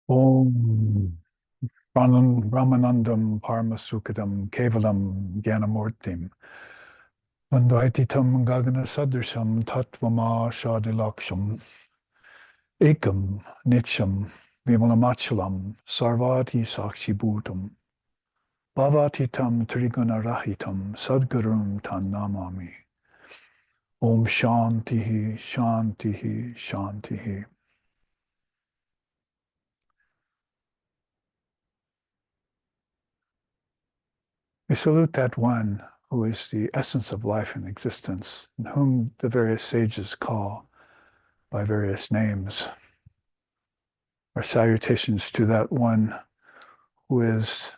Om Brahmanandam Paramasukadam Kevalam Jnanamurtim Advaititam Gagana Sadrisham Tattvama Shadilaksham Ekam Nitsham Vimalamatchalam Sarvati Sakshi Bhutam Bhavatitam Triguna Rahitam Sadgurum Tan Namami Om Shantihi Shantihi Shantihi. We salute that one who is the essence of life and existence, and whom the various sages call by various names. Our salutations to that one who is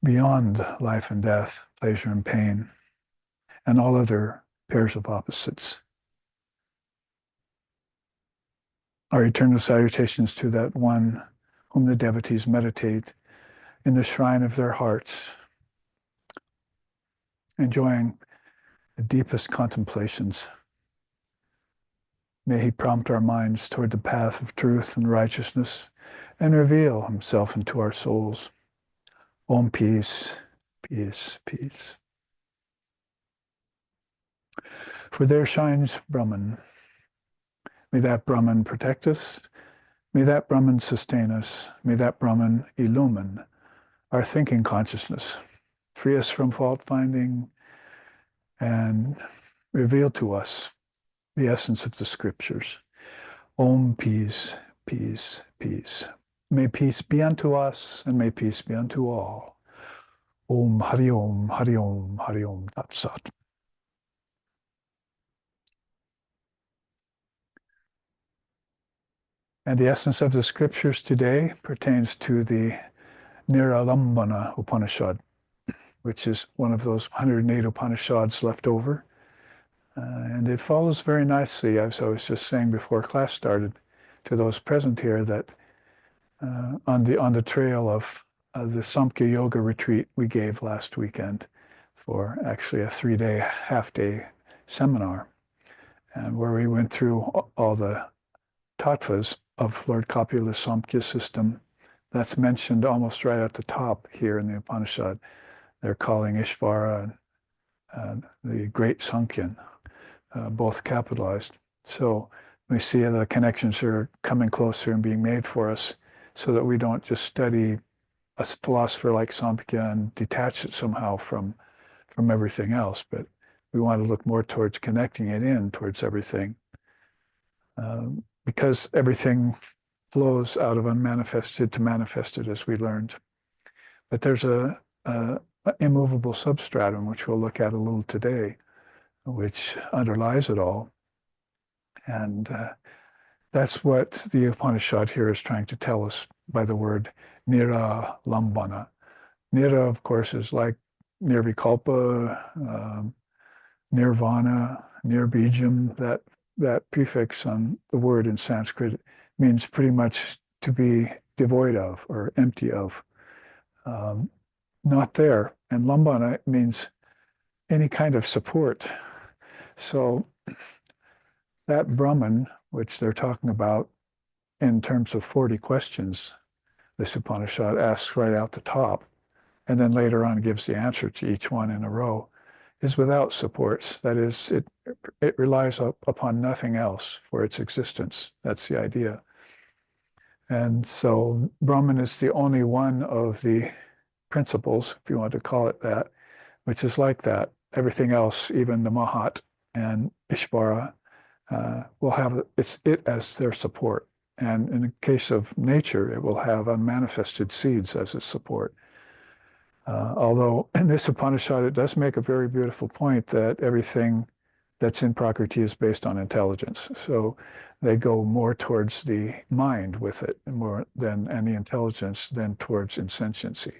beyond life and death, pleasure and pain, and all other pairs of opposites. Our eternal salutations to that one whom the devotees meditate in the shrine of their hearts, enjoying the deepest contemplations. May he prompt our minds toward the path of truth and righteousness and reveal himself into our souls. Om peace, peace, peace. For there shines Brahman. May that Brahman protect us. May that Brahman sustain us. May that Brahman illumine our thinking consciousness, free us from fault finding, and reveal to us the essence of the scriptures. Om peace, peace, peace. May peace be unto us, and may peace be unto all. Om Hari Om, Hari Om, Hari Om, Tat Sat. And the essence of the scriptures today pertains to the Niralamba Upanisad, which is one of those 108 Upanishads left over. And it follows very nicely, as I was just saying before class started, to those present here, that on the trail of the Samkhya Yoga retreat we gave last weekend for actually a 3-day, half-day seminar, and where we went through all the tattvas of Lord Kapil's Samkhya system. That's mentioned almost right at the top here in the Upanishad. They're calling Ishvara and the Great Sankhyan, both capitalized. So we see the connections are coming closer and being made for us so that we don't just study a philosopher like Samkhya and detach it somehow from everything else, but we want to look more towards connecting it in towards everything. Because everything flows out of unmanifested to manifested, as we learned. But there's a immovable substratum, which we'll look at a little today, which underlies it all. And that's what the Upanishad here is trying to tell us by the word Niralambana. Nira, of course, is like nirvikalpa, nirvana, nirbijam. That prefix on the word in Sanskrit means pretty much to be devoid of or empty of, not there. And lambana means any kind of support. So that Brahman, which they're talking about in terms of 40 questions, this Upanishad asks right out the top, and then later on gives the answer to each one in a row, is without supports. That is, it relies upon nothing else for its existence. That's the idea. And so Brahman is the only one of the principles, if you want to call it that, which is like that. Everything else, even the Mahat and Ishvara, will have it as their support. And in the case of nature, it will have unmanifested seeds as its support. Although in this Upanishad, it does make a very beautiful point that everything that's in Prakriti is based on intelligence. So they go more towards the mind with it, more than any intelligence than towards insentiency.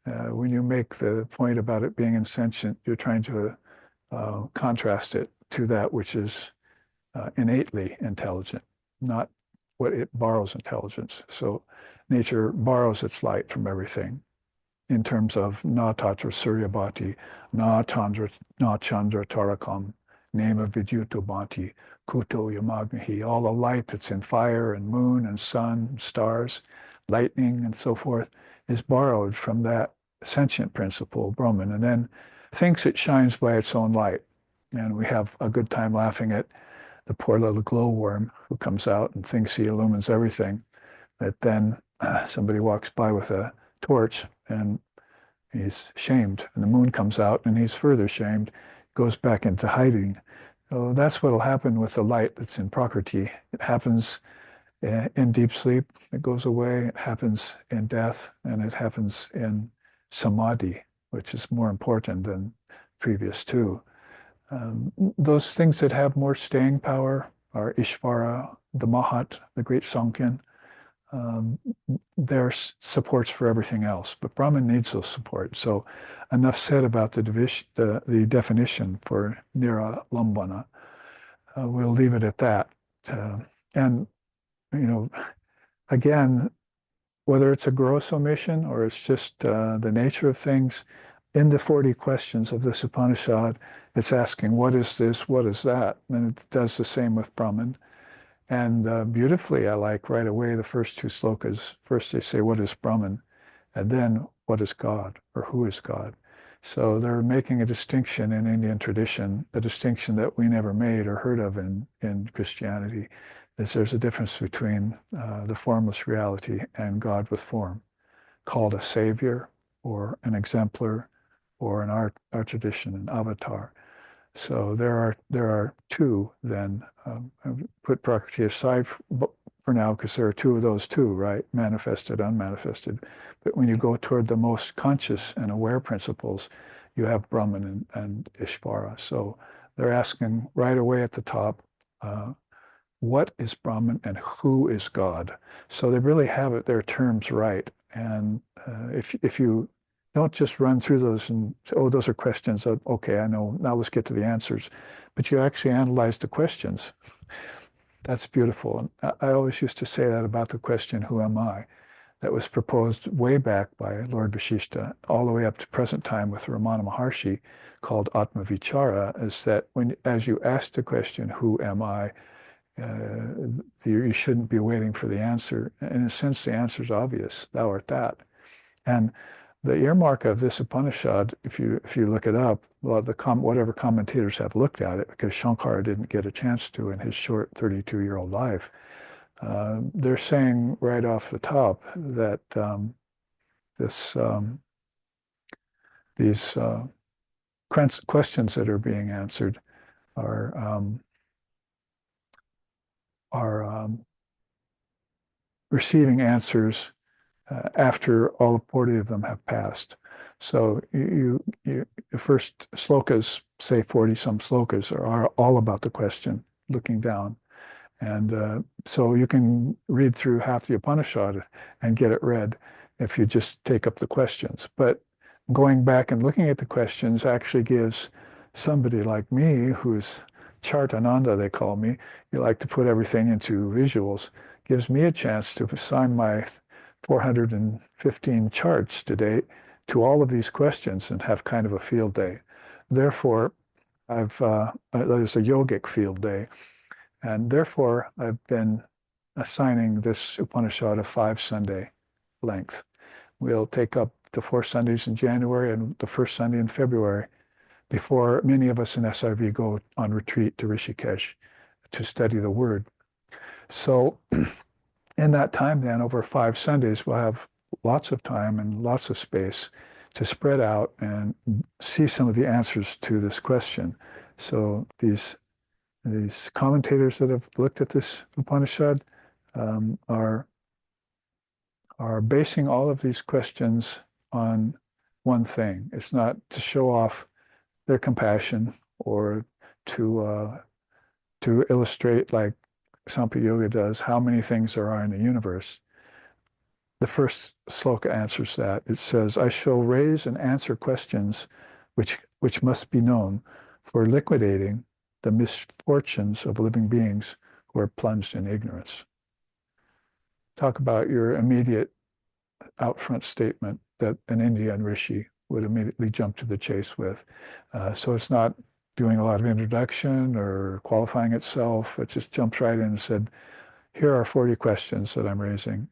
When you make the point about it being insentient, you're trying to contrast it to that which is innately intelligent, not what it borrows intelligence. So nature borrows its light from everything in terms of na tatra suryabhati, na chandra tarakam, Nema Vidyuto Bhanti, Kuto Yamagnihi, all the light that's in fire and moon and sun, and stars, lightning and so forth, is borrowed from that sentient principle, Brahman, and then thinks it shines by its own light. And we have a good time laughing at the poor little glowworm who comes out and thinks he illumines everything. That then somebody walks by with a torch and he's shamed. And the moon comes out and he's further shamed, goes back into hiding. So that's what will happen with the light that's in Prakriti. It happens in deep sleep, it goes away. It happens in death, and it happens in samadhi, which is more important than previous two. Those things that have more staying power are Ishvara, the Mahat, the great Sankhyan. They're supports for everything else, but Brahman needs those supports. So enough said about the definition for Niralambana. We'll leave it at that. And, again, whether it's a gross omission or it's just the nature of things, in the 40 questions of this Upanishad, it's asking, what is this? What is that? And it does the same with Brahman. And beautifully, I like right away the first two slokas. First, they say, what is Brahman? And then, what is God? Or who is God? So they're making a distinction in Indian tradition, a distinction that we never made or heard of in Christianity, is there's a difference between the formless reality and God with form, called a savior or an exemplar, or in our tradition, an avatar. So there are two then. Put Prakriti aside for now, because there are two of those too, right? Manifested, unmanifested. But when you go toward the most conscious and aware principles, you have Brahman and Ishvara. So they're asking right away at the top, what is Brahman and who is God? So they really have their terms right. And if you don't just run through those and say, oh, those are questions. Okay, I know. Now let's get to the answers. But you actually analyze the questions. That's beautiful. And I always used to say that about the question, who am I? That was proposed way back by Lord Vashishta, all the way up to present time with Ramana Maharshi, called Atma Vichara, is that as you ask the question, who am I? You shouldn't be waiting for the answer. In a sense, the answer is obvious. Thou art that. And the earmark of this Upanishad, if you look it up, whatever commentators have looked at it, because Shankara didn't get a chance to in his short 32-year-old life, they're saying right off the top that these questions that are being answered are receiving answers after all 40 of them have passed. So the first slokas, say 40 some slokas, are all about the question, looking down. And so you can read through half the Upanishad and get it read if you just take up the questions. But going back and looking at the questions actually gives somebody like me, who's Chartananda, they call me, you like to put everything into visuals, gives me a chance to assign my 415 charts to date to all of these questions and have kind of a field day. Therefore, that is a yogic field day. And therefore, I've been assigning this Upanishad a 5-Sunday length. We'll take up the 4 Sundays in January and the first Sunday in February before many of us in SRV go on retreat to Rishikesh to study the Word. So in that time then, over 5 Sundays, we'll have lots of time and lots of space to spread out and see some of the answers to this question. So these commentators that have looked at this Upanishad are basing all of these questions on one thing. It's not to show off their compassion or to illustrate, like Sampa Yoga does, how many things there are in the universe. The first sloka answers that. It says, I shall raise and answer questions which must be known for liquidating the misfortunes of living beings who are plunged in ignorance. Talk about your immediate out front statement that an Indian rishi would immediately jump to the chase with. So it's not doing a lot of introduction or qualifying itself. It just jumps right in and said, here are 40 questions that I'm raising.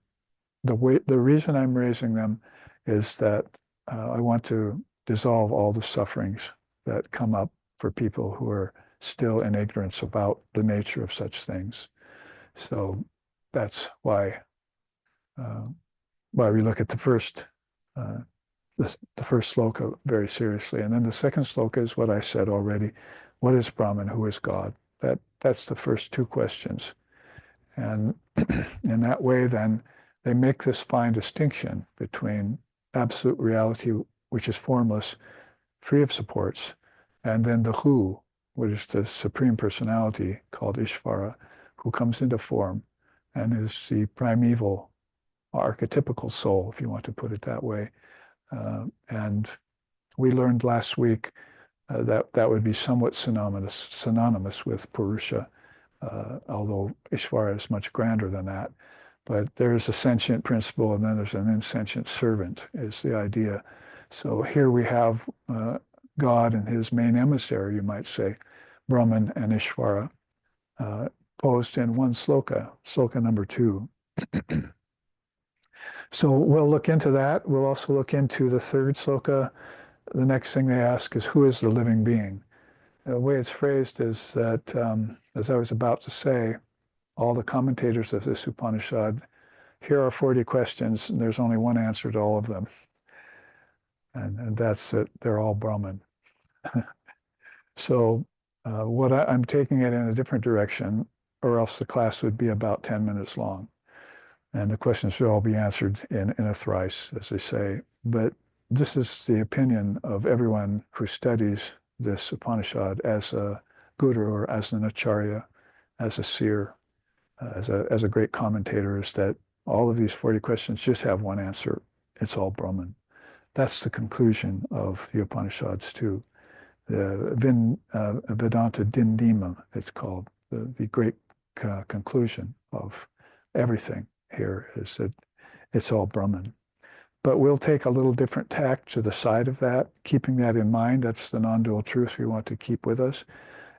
The reason I'm raising them is that I want to dissolve all the sufferings that come up for people who are still in ignorance about the nature of such things. So that's uh, why we look at uh, the first sloka very seriously. And then the second sloka is what I said already. What is Brahman? Who is God? That's the first two questions. And in that way, then, they make this fine distinction between absolute reality, which is formless, free of supports, and then the who, which is the supreme personality called Ishvara, who comes into form and is the primeval archetypical soul, if you want to put it that way. And we learned last week that that would be somewhat synonymous with Purusha, although Ishvara is much grander than that. But there's a sentient principle, and then there's an insentient servant, is the idea. So here we have God and his main emissary, you might say, Brahman and Ishvara, posed in one sloka, sloka number 2. So we'll look into that. We'll also look into the third sloka. The next thing they ask is, who is the living being? The way it's phrased is that, as I was about to say, all the commentators of this Upanishad, here are 40 questions, and there's only one answer to all of them. And that's it. They're all Brahman. So I'm taking it in a different direction, or else the class would be about 10 minutes long. And the questions should all be answered in a thrice, as they say. But this is the opinion of everyone who studies this Upanishad as a guru or as an acharya, as a seer, as a great commentator, is that all of these 40 questions just have one answer. It's all Brahman. That's the conclusion of the Upanishads too. The Vedanta Dindima, it's called, the great conclusion of everything here is that it's all Brahman. But we'll take a little different tack to the side of that, keeping that in mind. That's the non-dual truth we want to keep with us.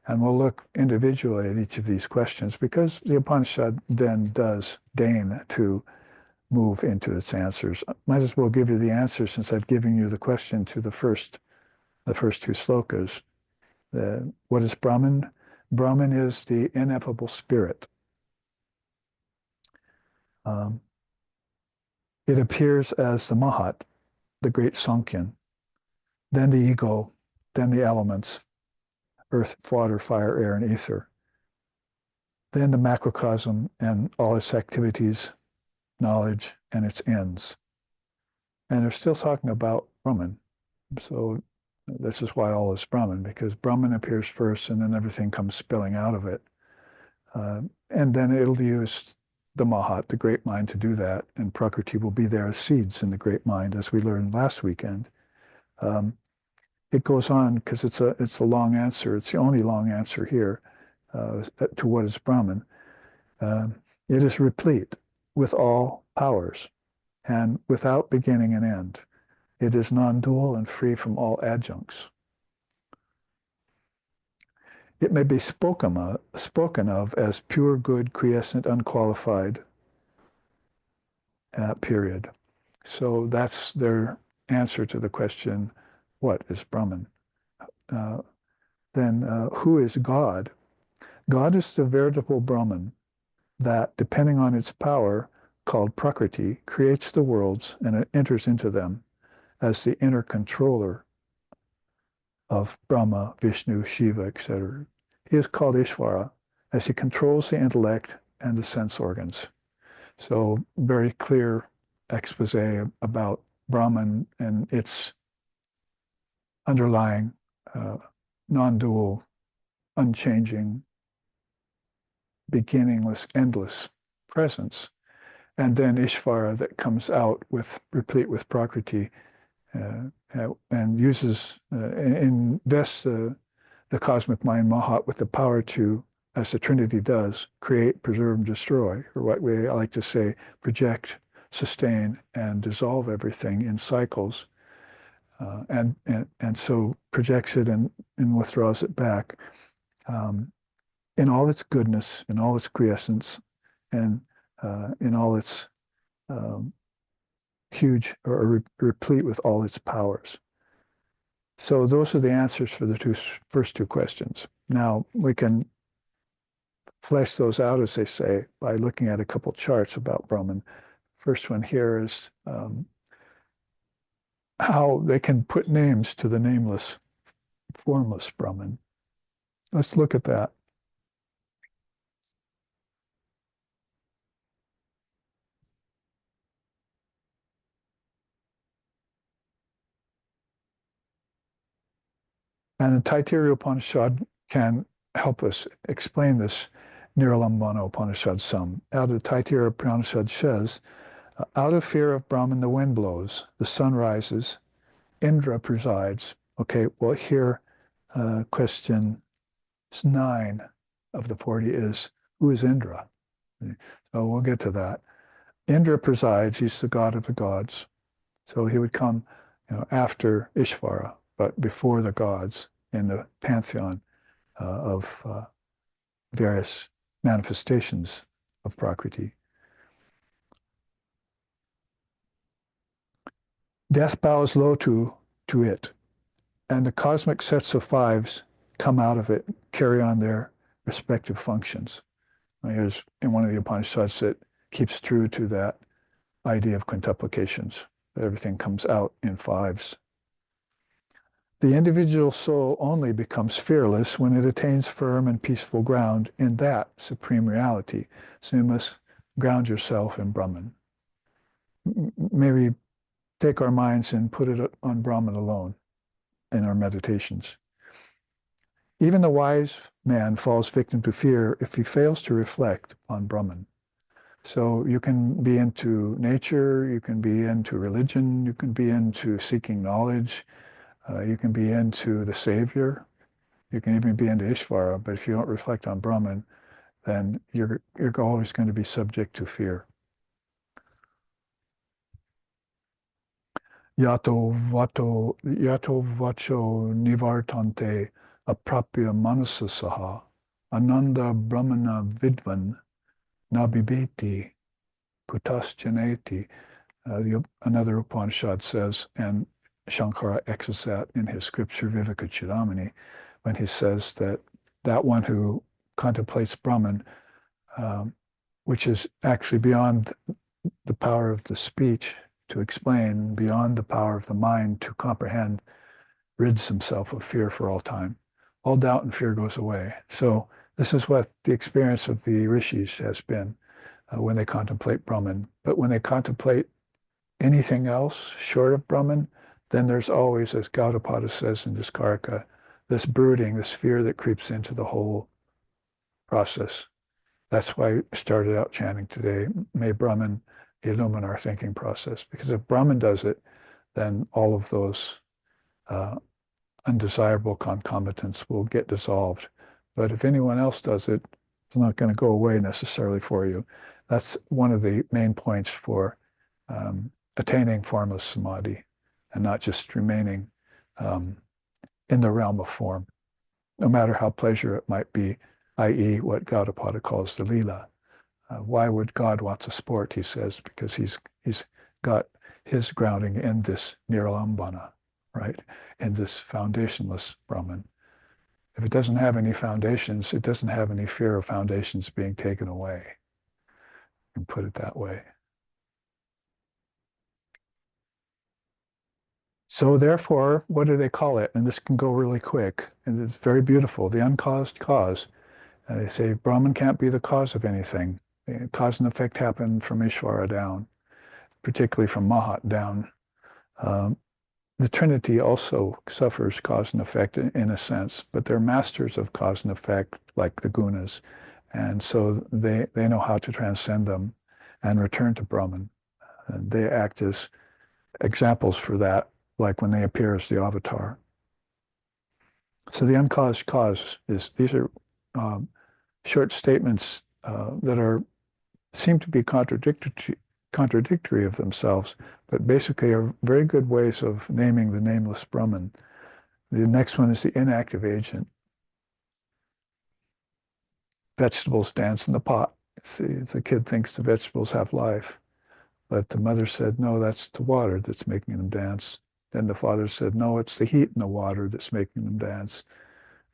And we'll look individually at each of these questions, because the Upanishad then does deign to move into its answers. Might as well give you the answer, since I've given you the question to the first two slokas. What is Brahman? Brahman is the ineffable spirit. It appears as the Mahat, the great Sankhyan, then the ego, then the elements, earth, water, fire, air, and ether, then the macrocosm and all its activities, knowledge, and its ends. And they're still talking about Brahman. So this is why all is Brahman, because Brahman appears first and then everything comes spilling out of it. And then it'll use the Mahat, the great mind, to do that. And Prakriti will be there as seeds in the great mind, as we learned last weekend. It goes on because it's a long answer. It's the only long answer here to what is Brahman. It is replete with all powers and without beginning and end. It is non-dual and free from all adjuncts. It may be spoken of as pure, good, quiescent, unqualified, period. So that's their answer to the question, what is Brahman? Then who is God? God is the veritable Brahman that, depending on its power, called Prakriti, creates the worlds and it enters into them as the inner controller of Brahma, Vishnu, Shiva, etc. He is called Ishvara as he controls the intellect and the sense organs. So very clear expose about Brahman and its underlying non-dual, unchanging, beginningless, endless presence. And then Ishvara that comes out replete with Prakriti and invests the cosmic mind Mahat with the power to, as the Trinity does, create, preserve, and destroy, or what we like to say, project, sustain, and dissolve everything in cycles. And so projects it and withdraws it back in all its goodness, in all its quiescence, and in all its um, huge or replete with all its powers. So those are the answers for the first two questions. Now we can flesh those out, as they say, by looking at a couple charts about Brahman. First one here is how they can put names to the nameless, formless Brahman. Let's look at that. And the Taittiriya Upanishad can help us explain this Niralambana Upanishad some. Out of the Taittiriya Upanishad says, out of fear of Brahman, the wind blows, the sun rises, Indra presides. Okay, well, here, question 9 of the 40 is, who is Indra? So we'll get to that. Indra presides, he's the god of the gods. So he would come, after Ishvara, but before the gods in the pantheon of various manifestations of Prakriti. Death bows low to it, and the cosmic sets of fives come out of it, carry on their respective functions. Now, here's in one of the Upanishads that keeps true to that idea of quintuplications, that everything comes out in fives. The individual soul only becomes fearless when it attains firm and peaceful ground in that supreme reality. So you must ground yourself in Brahman. Maybe take our minds and put it on Brahman alone in our meditations. Even the wise man falls victim to fear if he fails to reflect on Brahman. So you can be into nature, you can be into religion, you can be into seeking knowledge, you can be into the Savior, you can even be into Ishvara, but if you don't reflect on Brahman, then you're always going to be subject to fear. Yato vacho nivartante aprapya manasasaha ananda brahmana vidvan nabibeti putaschaneti. Another Upanishad says, and Shankara echoes that in his scripture Viveka Chudamani, when he says that one who contemplates Brahman, which is actually beyond the power of the speech to explain, beyond the power of the mind to comprehend, rids himself of fear for all time. All doubt and fear goes away. So this is what the experience of the rishis has been when they contemplate Brahman. But when they contemplate anything else short of Brahman, then there's always, as Gaudapada says in Diskarika, this brooding, this fear that creeps into the whole process. That's why I started out chanting today, may Brahman illumine our thinking process. Because if Brahman does it, then all of those undesirable concomitants will get dissolved. But if anyone else does it, it's not going to go away necessarily for you. That's one of the main points for attaining formless samadhi and not just remaining in the realm of form, no matter how pleasure it might be, i.e. what Gaudapada calls the lila. Why would God want to sport, he says, because he's got his grounding in this Niralambana, right? In this foundationless Brahman. If it doesn't have any foundations, it doesn't have any fear of foundations being taken away. And put it that way. So therefore, what do they call it? And this can go really quick. And it's very beautiful. The uncaused cause. They say Brahman can't be the cause of anything. Cause and effect happen from Ishvara down, particularly from Mahat down. The Trinity also suffers cause and effect in a sense, but they're masters of cause and effect, like the gunas. And so they know how to transcend them and return to Brahman. And they act as examples for that, like when they appear as the avatar. So the uncaused cause these are short statements that seem to be contradictory of themselves, but basically are very good ways of naming the nameless Brahman. The next one is the inactive agent. Vegetables dance in the pot. See, the kid thinks the vegetables have life, but the mother said, no, that's the water that's making them dance. Then the father said, no, it's the heat in the water that's making them dance.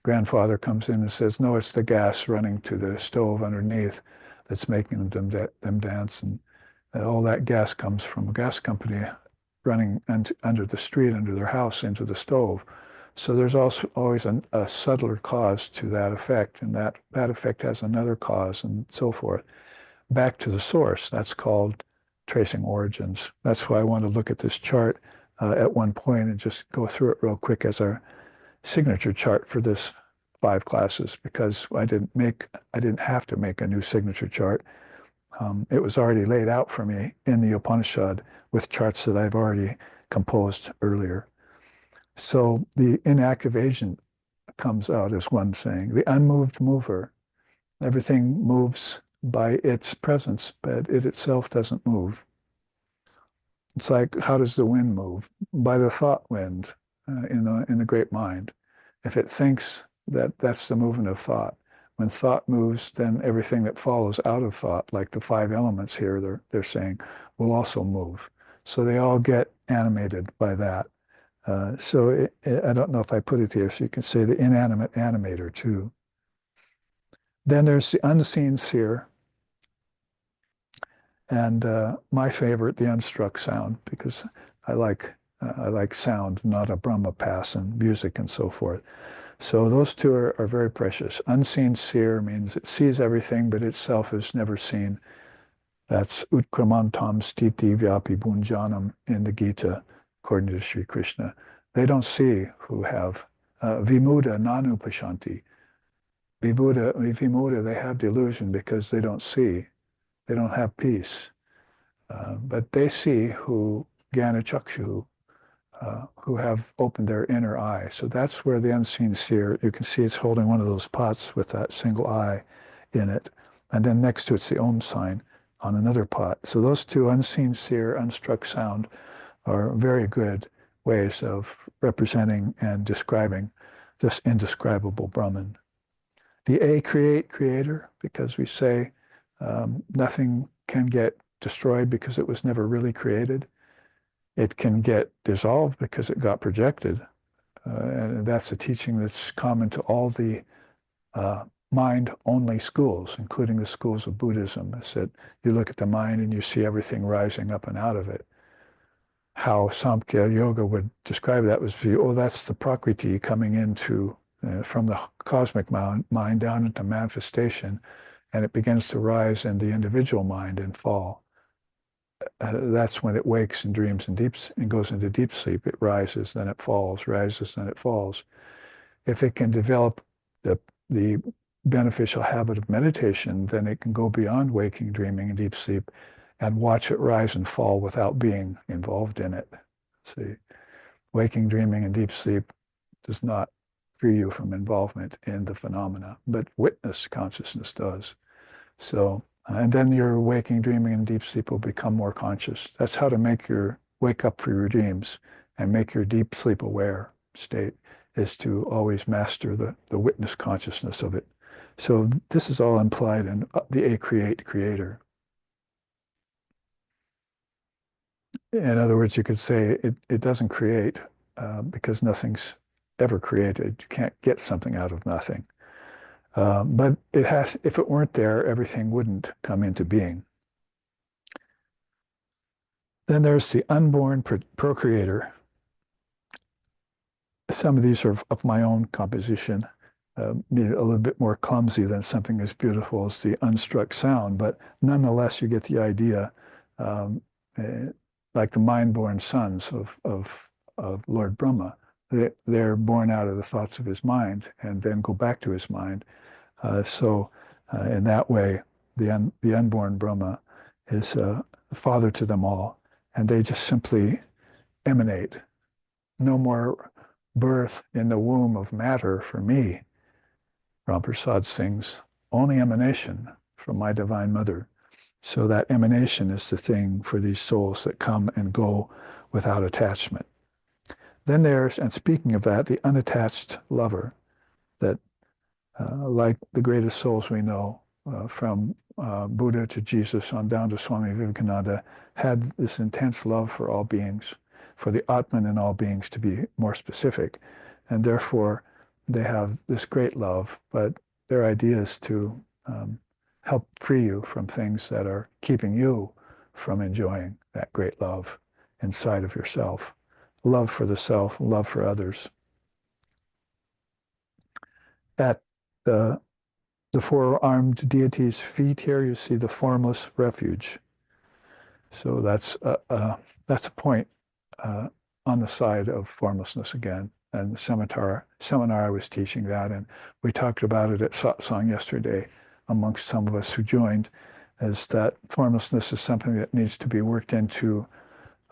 Grandfather comes in and says, no, it's the gas running to the stove underneath that's making them dance. And all that gas comes from a gas company running under the street, under their house, into the stove. So there's also always a subtler cause to that effect, and that effect has another cause, and so forth. Back to the source, that's called tracing origins. That's why I want to look at this chart at one point and just go through it real quick as our signature chart for this 5 classes, because I didn't have to make a new signature chart. It was already laid out for me in the Upanishad with charts that I've already composed earlier. So the inactive agent comes out as one saying, the unmoved mover. Everything moves by its presence, but it itself doesn't move. It's like, how does the wind move? By the thought wind in the great mind. If it thinks that that's the movement of thought, when thought moves, then everything that follows out of thought, like the 5 elements here, they're saying, will also move. So they all get animated by that. So I don't know if I put it here, so you can say the inanimate animator too. Then there's the unseen seer, and my favorite, the unstruck sound, because I like sound, not a Brahma pass and music and so forth. So those two are very precious. Unseen seer means it sees everything, but itself is never seen. That's utkramantam stiti vyapi bhunjanam in the Gita, according to Sri Krishna. They don't see who have vimuda nanupashanti. Vimuda, they have delusion because they don't see. They don't have peace. But they see who jnana chakshu, who have opened their inner eye. So that's where the unseen seer, you can see it's holding one of those pots with that single eye in it. And then next to it's the Om sign on another pot. So those two, unseen seer, unstruck sound, are very good ways of representing and describing this indescribable Brahman. The creator, because we say nothing can get destroyed because it was never really created. It can get dissolved because it got projected. And that's a teaching that's common to all the mind-only schools, including the schools of Buddhism. It's that you look at the mind and you see everything rising up and out of it. How Samkhya Yoga would describe that was, oh, that's the Prakriti coming into, from the cosmic mind down into manifestation, and it begins to rise in the individual mind and fall. That's when it wakes and dreams and goes into deep sleep. It rises, then it falls, rises, then it falls. If it can develop the beneficial habit of meditation, then it can go beyond waking, dreaming, and deep sleep and watch it rise and fall without being involved in it. See, waking, dreaming, and deep sleep does not free you from involvement in the phenomena, but witness consciousness does. So, and then your waking, dreaming, and deep sleep will become more conscious. That's how to make your wake up for your dreams and make your deep sleep aware state, is to always master the witness consciousness of it. So this is all implied in the creator. In other words, you could say it doesn't create because nothing's ever created. You can't get something out of nothing. But it has, if it weren't there, everything wouldn't come into being. Then there's the unborn procreator. Some of these are of my own composition, maybe a little bit more clumsy than something as beautiful as the unstruck sound, but nonetheless, you get the idea. Like the mind-born sons of Lord Brahma, they're born out of the thoughts of his mind and then go back to his mind. So in that way, the unborn Brahma is a father to them all, and they just simply emanate. No more birth in the womb of matter for me, Ramprasad sings, only emanation from my divine mother. So that emanation is the thing for these souls that come and go without attachment. Then there's, and speaking of that, the unattached lover that, like the greatest souls we know, from Buddha to Jesus on down to Swami Vivekananda, had this intense love for all beings, for the Atman in all beings to be more specific. And therefore, they have this great love, but their idea is to help free you from things that are keeping you from enjoying that great love inside of yourself. Love for the self, love for others. At the four-armed deity's feet here, you see the formless refuge. So that's a point on the side of formlessness again. And the seminar I was teaching that, and we talked about it at satsang yesterday amongst some of us who joined, is that formlessness is something that needs to be worked into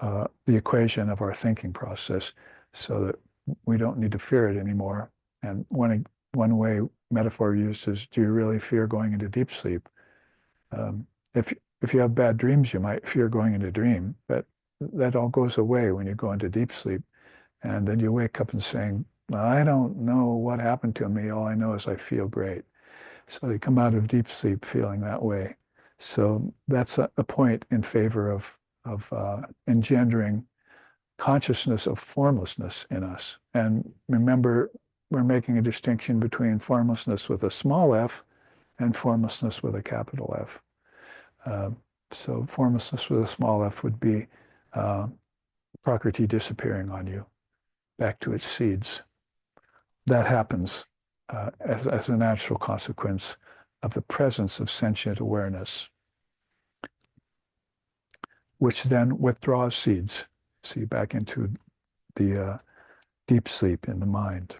the equation of our thinking process so that we don't need to fear it anymore. And one way metaphor used is, do you really fear going into deep sleep? If you have bad dreams, you might fear going into dream, but that all goes away when you go into deep sleep. And then you wake up and saying, I don't know what happened to me. All I know is I feel great. So you come out of deep sleep feeling that way. So that's a point in favor of engendering consciousness of formlessness in us. And remember, we're making a distinction between formlessness with a small f and formlessness with a capital F. So formlessness with a small f would be Prakriti disappearing on you, back to its seeds. That happens as a natural consequence of the presence of sentient awareness, which then withdraws seeds, see, back into the deep sleep in the mind.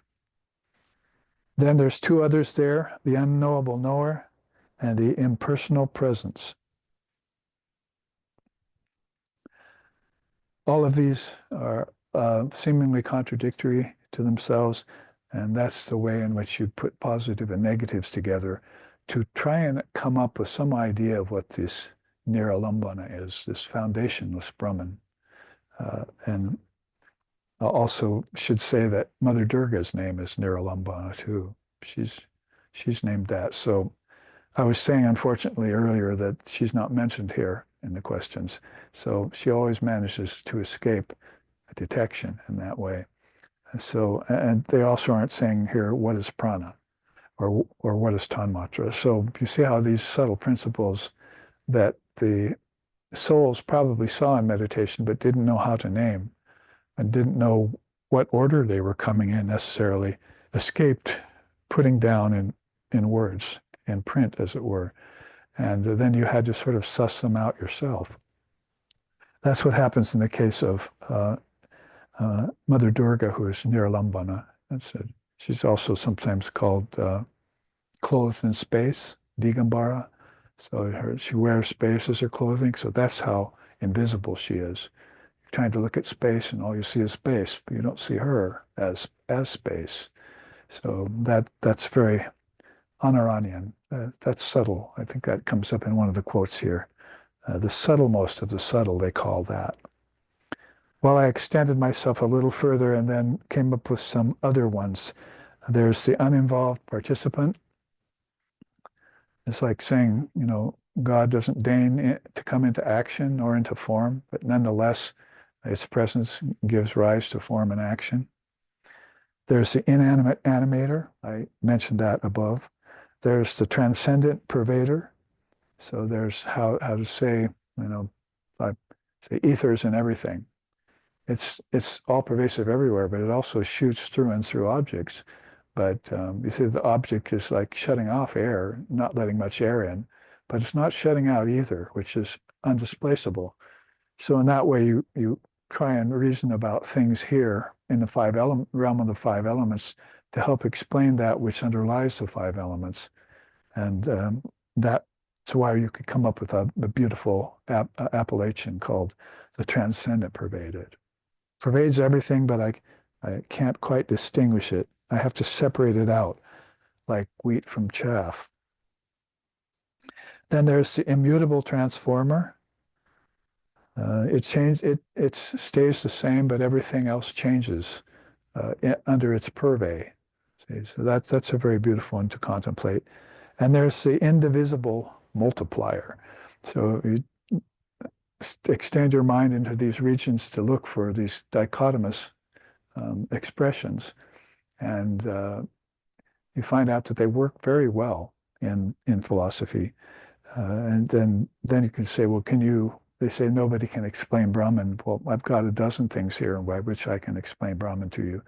Then there's two others there, the unknowable knower and the impersonal presence. All of these are seemingly contradictory to themselves, and that's the way in which you put positive and negatives together to try and come up with some idea of what this Niralamba is, this foundationless Brahman. And I also should say that Mother Durga's name is Niralamba too. She's named that. So I was saying, unfortunately, earlier that she's not mentioned here in the questions. So she always manages to escape detection in that way. So, and they also aren't saying here, what is prana or what is tanmatra? So you see how these subtle principles that the souls probably saw in meditation but didn't know how to name and didn't know what order they were coming in necessarily, escaped putting down in words, in print, as it were. And then you had to sort of suss them out yourself. That's what happens in the case of Mother Durga, who is Niralambana. That's it. She's also sometimes called clothed in space, Digambara. So she wears space as her clothing. So that's how invisible she is. You're trying to look at space and all you see is space, but you don't see her as space. So that's very Anaranian. That's subtle. I think that comes up in one of the quotes here. The subtlemost of the subtle, they call that. Well, I extended myself a little further and then came up with some other ones. There's the uninvolved participant. It's like saying, God doesn't deign to come into action or into form, but nonetheless, its presence gives rise to form and action. There's the inanimate animator. I mentioned that above. There's the transcendent pervader. So there's how to say, I say ethers and everything. It's all pervasive everywhere, but it also shoots through and through objects. But you see, the object is like shutting off air, not letting much air in, but it's not shutting out ether, which is undisplaceable. So in that way, you try and reason about things here in the realm of the five elements to help explain that which underlies the five elements. And that's why you could come up with a beautiful appellation called the transcendent pervaded. Pervades everything, but I can't quite distinguish it. I have to separate it out like wheat from chaff. Then there's the immutable transformer. It stays the same, but everything else changes under its purvey. See? So that's a very beautiful one to contemplate. And there's the indivisible multiplier. So you extend your mind into these regions to look for these dichotomous expressions, and you find out that they work very well in philosophy. And then you can say, well, can you? They say nobody can explain Brahman. Well, I've got a dozen things here by which I can explain Brahman to you.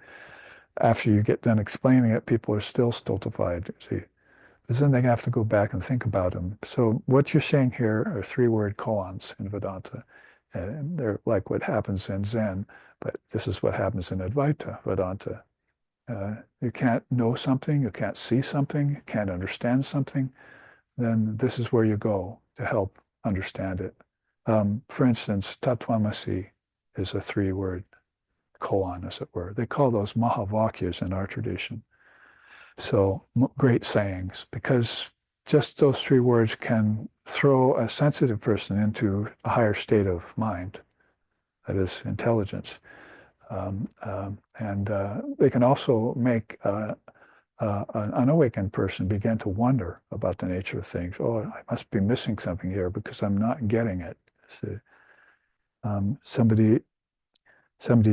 After you get done explaining it, people are still stultified. See, because then they have to go back and think about them. So what you're saying here are three-word koans in Vedanta. They're like what happens in Zen, but this is what happens in Advaita Vedanta. You can't know something, you can't see something, you can't understand something, then this is where you go to help understand it. For instance, Tattvamasi is a three-word koan, as it were. They call those mahavakyas in our tradition. So great sayings, because just those three words can throw a sensitive person into a higher state of mind, that is intelligence. And they can also make an unawakened person begin to wonder about the nature of things. Oh, I must be missing something here because I'm not getting it. So, somebody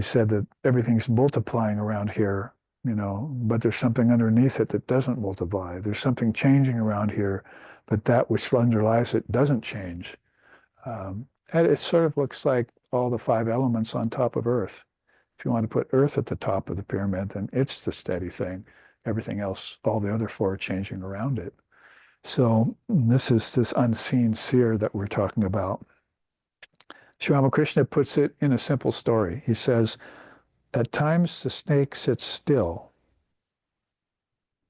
said that everything's multiplying around here, but there's something underneath it that doesn't multiply. There's something changing around here, but that which underlies it doesn't change. And it sort of looks like all the five elements on top of Earth. If you want to put Earth at the top of the pyramid, then it's the steady thing. Everything else, all the other four are changing around it. So this is this unseen seer that we're talking about. Sri Ramakrishna puts it in a simple story. He says, at times the snake sits still.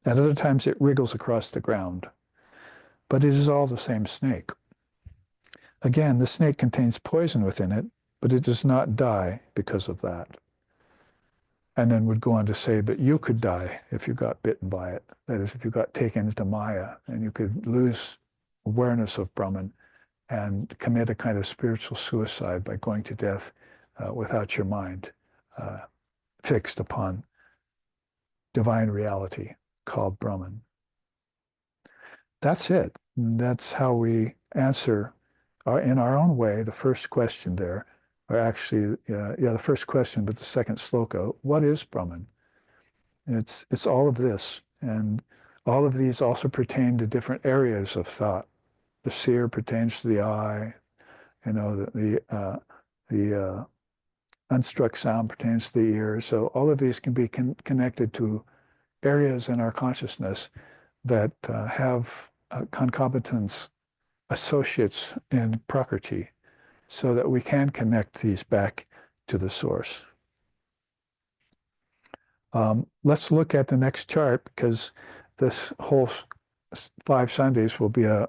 At other times it wriggles across the ground. But it is all the same snake. Again, the snake contains poison within it, but it does not die because of that. And then would go on to say, but you could die if you got bitten by it. That is, if you got taken into Maya, and you could lose awareness of Brahman and commit a kind of spiritual suicide by going to death without your mind fixed upon divine reality called Brahman. That's it. That's how we answer in our own way the first question there, or actually, the first question, but the second sloka, what is Brahman? It's all of this, and all of these also pertain to different areas of thought. The seer pertains to the eye, the unstruck sound pertains to the ear. So all of these can be connected to areas in our consciousness that have concomitants, associates in Prakriti, so that we can connect these back to the source. Let's look at the next chart, because this whole 5 Sundays will be a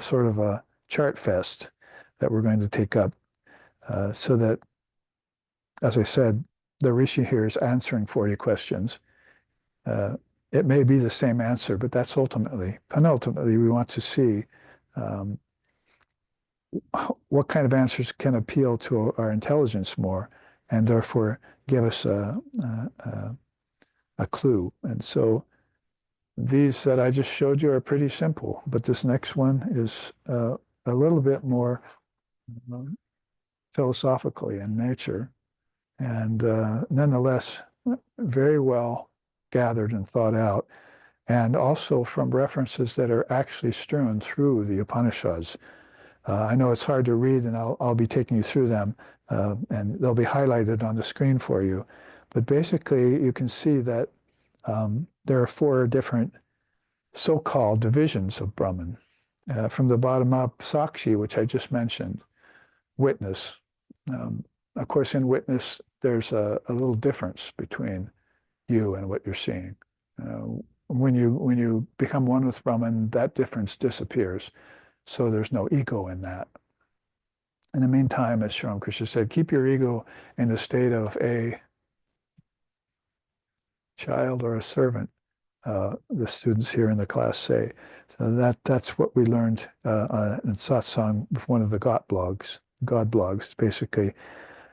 sort of a chart fest that we're going to take up, so that, as I said, the rishi here is answering 40 questions. It may be the same answer, but that's penultimately, we want to see what kind of answers can appeal to our intelligence more, and therefore give us a clue. And so these that I just showed you are pretty simple, but this next one is a little bit more philosophically in nature, and nonetheless very well gathered and thought out, and also from references that are actually strewn through the Upanishads. I know it's hard to read, and I'll be taking you through them, and they'll be highlighted on the screen for you. But basically, you can see that there are 4 different so-called divisions of Brahman. From the bottom up, Sakshi, which I just mentioned, witness. Of course, in witness, there's a little difference between you and what you're seeing. When you become one with Brahman, that difference disappears. So there's no ego in that. In the meantime, as Sri Ramakrishna said, keep your ego in the state of a child or a servant, the students here in the class say. So that's what we learned in satsang with one of the Got blogs. God blogs. It's basically,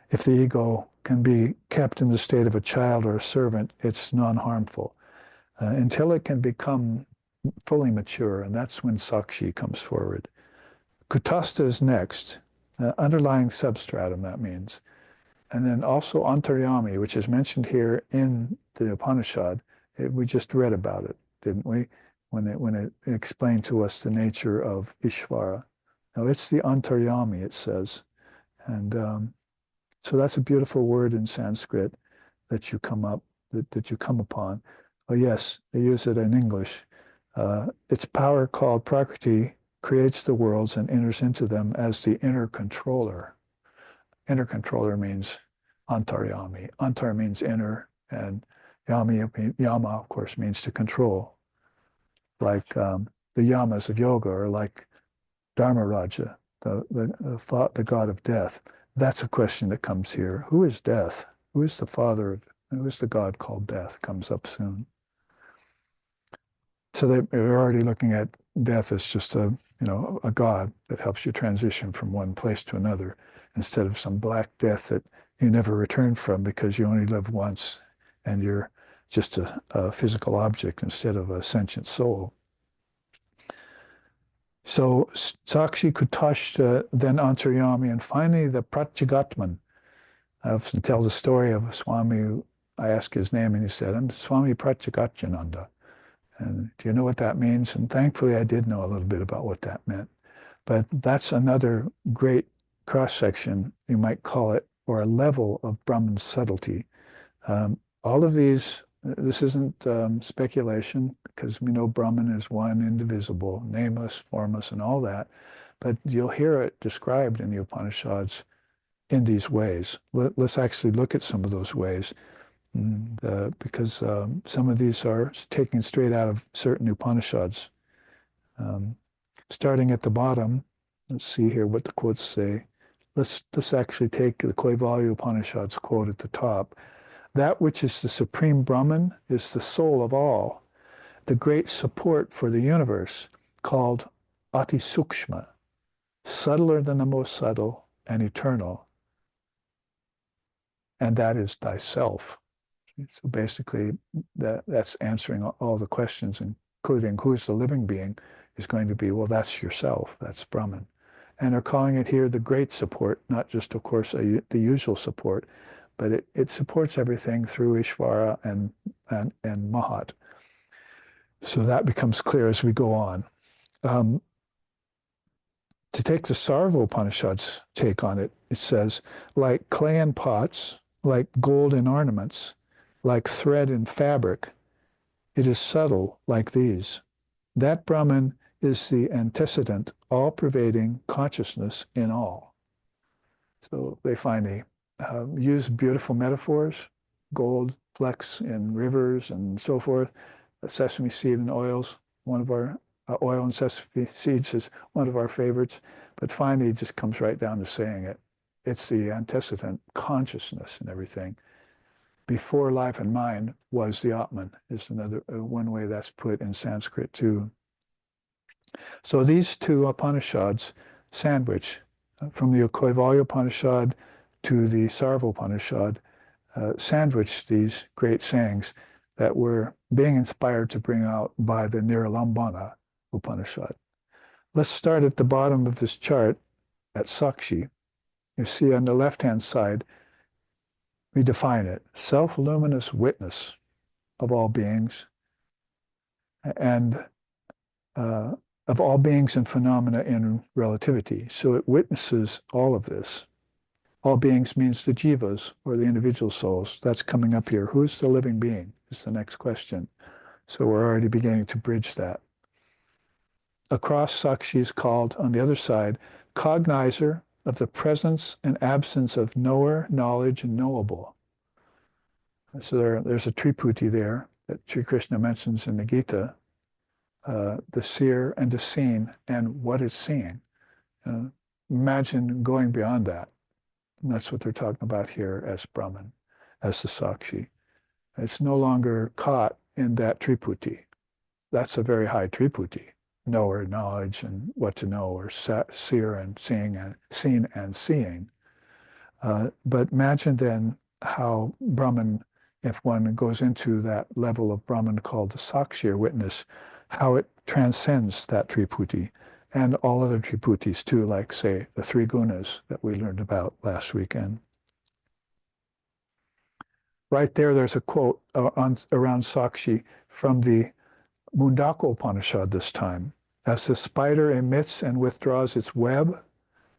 if the ego can be kept in the state of a child or a servant, it's non-harmful until it can become fully mature, and that's when Sakshi comes forward. Kutastha is next, underlying substratum, that means. And then also Antaryami, which is mentioned here in the Upanishad. We just read about it, didn't we? When it explained to us the nature of Ishvara. Now it's the Antaryami, it says. And so that's a beautiful word in Sanskrit that you come upon. Oh yes, they use it in English. Its power called Prakriti creates the worlds and enters into them as the inner controller. Inner controller means antaryami. Antar means inner, and yama, of course, means to control. Like the yamas of yoga, or like Dharmaraja, the god of death. That's a question that comes here. Who is death? Who is the father of, who is the god called death? Comes up soon. So they're already looking at death as just a god that helps you transition from one place to another, instead of some black death that you never return from because you only live once and you're just a physical object instead of a sentient soul. So Sakshi, Kutashta, then Antaryami, and finally the Pratyagatman. I often tell the story of a Swami. I asked his name and he said, "I'm Swami Pratyagatyananda." And do you know what that means? And thankfully I did know a little bit about what that meant. But that's another great cross-section, you might call it, or a level of Brahman subtlety. All of these, this isn't speculation, because we know Brahman is one, indivisible, nameless, formless, and all that. But you'll hear it described in the Upanishads in these ways. Let's actually look at some of those ways, because some of these are taken straight out of certain Upanishads. Starting at the bottom, let's see here what the quotes say. Let's actually take the Kaivalya Upanishad's quote at the top. That which is the supreme Brahman is the soul of all, the great support for the universe, called Ati Sukshma, subtler than the most subtle and eternal, and that is thyself. So basically, that's answering all the questions, including who's the living being, is going to be, well, that's yourself, that's Brahman. And they're calling it here the great support, not just, of course, the usual support, but it supports everything through Ishvara and Mahat. So that becomes clear as we go on. To take the Sarva Upanishad's take on it, it says, like clay in pots, like gold in ornaments, like thread in fabric, it is subtle like these. That Brahman is the antecedent, all-pervading consciousness in all. So they finally use beautiful metaphors, gold flecks in rivers and so forth, sesame seed and oils, one of our oil and sesame seeds is one of our favorites, but finally it just comes right down to saying it. It's the antecedent, consciousness and everything. Before life and mind was the Atman, is another one way that's put in Sanskrit too. So these two Upanishads sandwich, from the Kaivalya Upanishad to the Sarva Upanishad, sandwich these great sayings that were being inspired to bring out by the Niralamba Upanishad. Let's start at the bottom of this chart at Sakshi. You see on the left-hand side, we define it, self-luminous witness of all beings, and of all beings and phenomena in relativity. So it witnesses all of this. All beings means the jivas, or the individual souls. That's coming up here. Who's the living being is the next question. So we're already beginning to bridge that. Across, Sakshi is called, on the other side, cognizer of the presence and absence of knower, knowledge, and knowable. So there's a triputi there that Sri Krishna mentions in the Gita, the seer and the seen and what it's seeing. Imagine going beyond that. And that's what they're talking about here as Brahman, as the Sakshi. It's no longer caught in that triputi. That's a very high triputi. knower, knowledge, and what to know, or seer and seeing, and seen and seeing. But imagine then how Brahman, if one goes into that level of Brahman called the Sakshi or witness, how it transcends that Triputi and all other Triputis too, like say the three gunas that we learned about last weekend. Right there's a quote around Sakshi from the Mundaka Upanishad this time. As the spider emits and withdraws its web,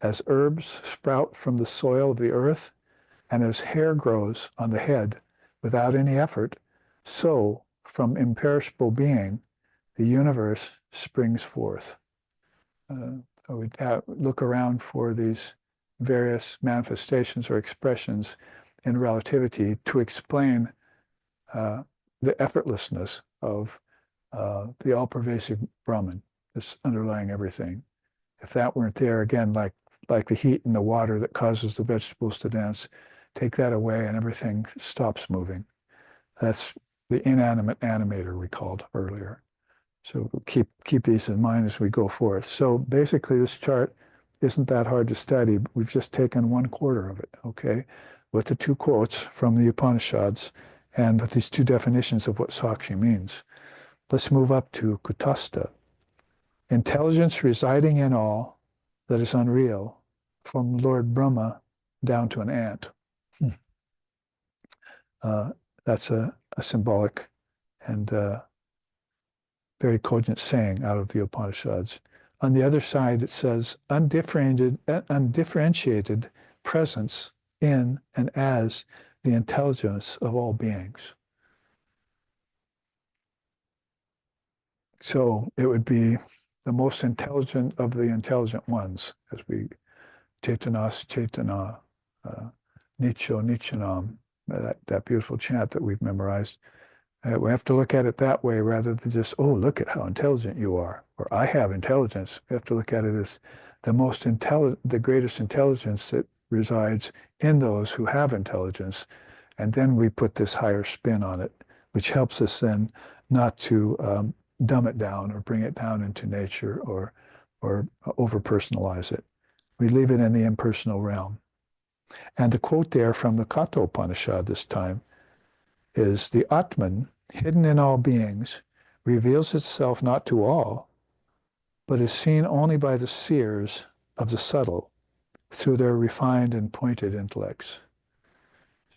as herbs sprout from the soil of the earth, and as hair grows on the head without any effort, so from imperishable being, the universe springs forth. So we look around for these various manifestations or expressions in relativity to explain the effortlessness of the all-pervasive Brahman, this underlying everything. If that weren't there, again, like the heat in the water that causes the vegetables to dance, take that away and everything stops moving. That's the inanimate animator we called earlier. So keep these in mind as we go forth. So basically this chart isn't that hard to study. We've just taken 1/4 of it, okay? With the two quotes from the Upanishads and with these two definitions of what Sakshi means. Let's move up to Kutastha. Intelligence residing in all that is unreal, from Lord Brahma down to an ant. That's a symbolic and very cogent saying out of the Upanishads. On the other side, it says undifferentiated presence in and as the intelligence of all beings. So it would be the most intelligent of the intelligent ones, as we Chetanas Chetana, Nicho Nichanam, that beautiful chant that we've memorized. We have to look at it that way rather than just, oh, look at how intelligent you are, or I have intelligence. We have to look at it as the greatest intelligence that resides in those who have intelligence. And then we put this higher spin on it, which helps us then not to dumb it down or bring it down into nature or over-personalize it. We leave it in the impersonal realm. And the quote there from the Katha Upanishad this time is, the Atman, hidden in all beings, reveals itself not to all, but is seen only by the seers of the subtle through their refined and pointed intellects.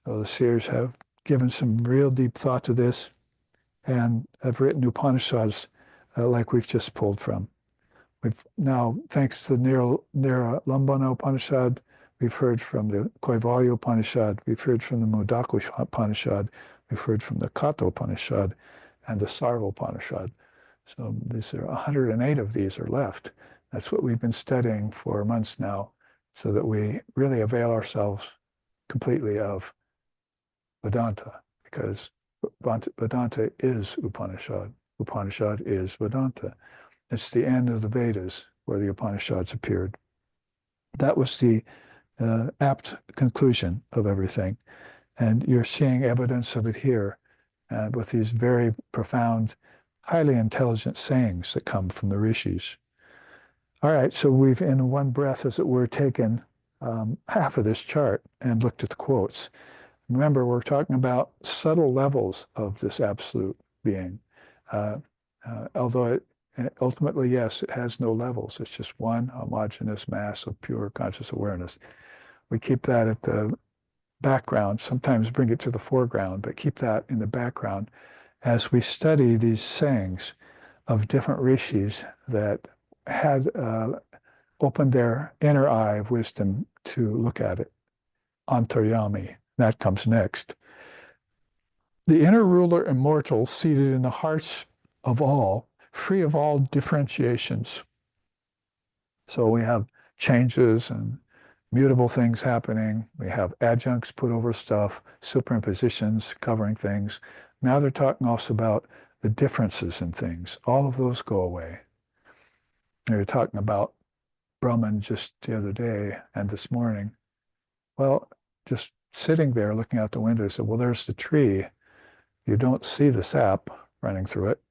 So the seers have given some real deep thought to this and have written Upanishads like we've just pulled from. We've now, thanks to Niralamba Upanishad, we've heard from the Kaivalya Upanishad, we've heard from the Mundaka Upanishad, we've heard from the Katha Upanishad and the Sarva Upanishad. So these are 108 of these are left. That's what we've been studying for months now, so that we really avail ourselves completely of Vedanta, because Vedanta is Upanishad. Upanishad is Vedanta. It's the end of the Vedas where the Upanishads appeared. That was the apt conclusion of everything. And you're seeing evidence of it here with these very profound, highly intelligent sayings that come from the rishis. All right, so we've in one breath, as it were, taken half of this chart and looked at the quotes. Remember, we're talking about subtle levels of this absolute being. Although ultimately, yes, it has no levels. It's just one homogeneous mass of pure conscious awareness. We keep that at the background, sometimes bring it to the foreground, but keep that in the background as we study these sayings of different rishis that had opened their inner eye of wisdom to look at it. Antaryami, that comes next. The inner ruler immortal, seated in the hearts of all, free of all differentiations. So we have changes and mutable things happening. We have adjuncts put over stuff, superimpositions covering things. Now they're talking also about the differences in things. All of those go away. They're talking about Brahman just the other day and this morning. Well, just sitting there looking out the window, I said, well, there's the tree. You don't see the sap running through it.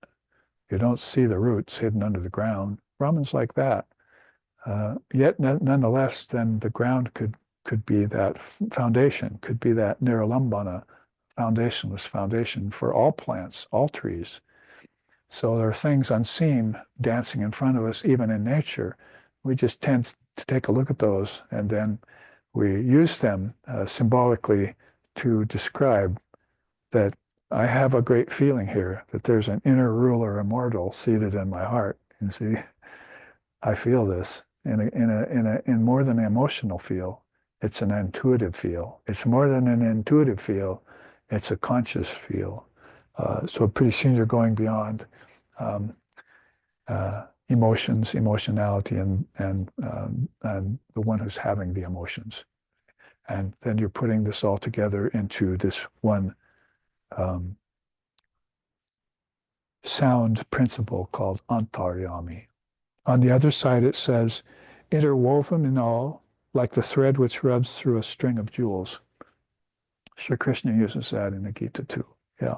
You don't see the roots hidden under the ground. Brahman's like that. Yet nonetheless, then the ground could be that foundation, could be that Niralambana, foundationless foundation for all plants, all trees. So there are things unseen dancing in front of us, even in nature. We just tend to take a look at those, and then we use them symbolically to describe that I have a great feeling here, that there's an inner ruler immortal seated in my heart. You see, I feel this in more than an emotional feel. It's an intuitive feel. It's more than an intuitive feel. It's a conscious feel. So pretty soon you're going beyond um, emotions, emotionality, and the one who's having the emotions. And then you're putting this all together into this one sound principle called antaryami. On the other side, it says, interwoven in all, like the thread which rubs through a string of jewels. Sri Krishna uses that in the Gita too. Yeah.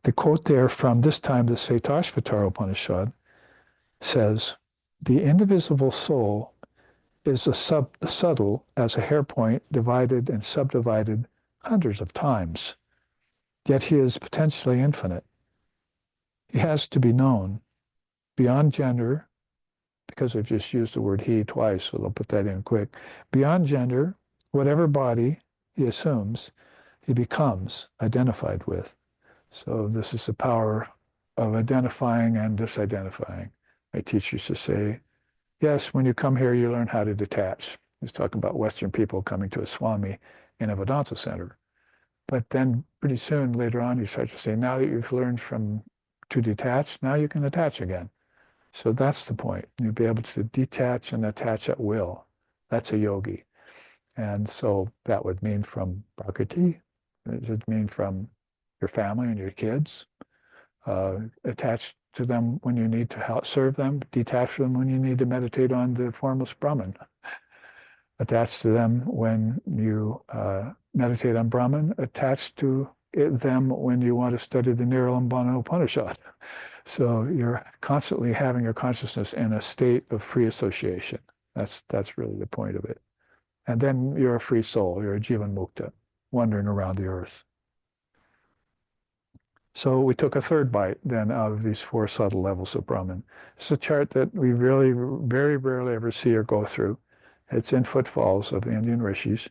The quote there from this time, the Setashvatara Upanisad, says, the indivisible soul is as subtle as a hairpoint divided and subdivided hundreds of times, yet he is potentially infinite. He has to be known beyond gender, because I've just used the word he twice, so they'll put that in quick. Beyond gender, whatever body he assumes, he becomes identified with. So this is the power of identifying and disidentifying. My teacher used to say, yes, when you come here, you learn how to detach. He's talking about Western people coming to a Swami in a Vedanta center. But then pretty soon, later on, he starts to say, now that you've learned to detach, now you can attach again. So that's the point. You'll be able to detach and attach at will. That's a yogi. And so that would mean from Prakriti. It would mean from your family and your kids. Attach to them when you need to help serve them. Detach from them when you need to meditate on the formless Brahman. Attach to them when you meditate on Brahman. Attach to them when you want to study the Niralamba Upanishad. So you're constantly having your consciousness in a state of free association. That's really the point of it. And then you're a free soul. You're a jivan mukta, wandering around the earth. So we took a third bite then out of these four subtle levels of Brahman. It's a chart that we really very rarely ever see or go through. It's in footfalls of the Indian rishis,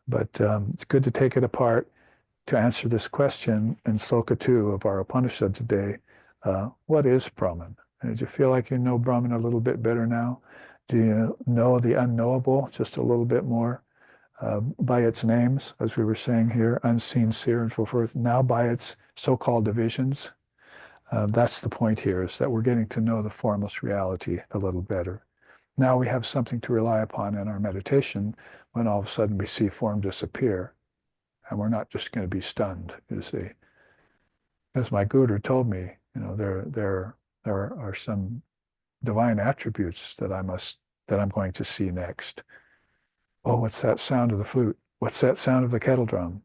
but it's good to take it apart to answer this question in sloka 2 of our Upanishad today. What is Brahman? And do you feel like you know Brahman a little bit better now? Do you know the unknowable just a little bit more by its names, as we were saying here, unseen, seer, and so forth, now by its so-called divisions? That's the point here, is that we're getting to know the formless reality a little better. Now we have something to rely upon in our meditation when all of a sudden we see form disappear, and we're not just going to be stunned, you see. As my guru told me, there are some divine attributes that I'm going to see next. Oh, what's that sound of the flute? What's that sound of the kettle drum?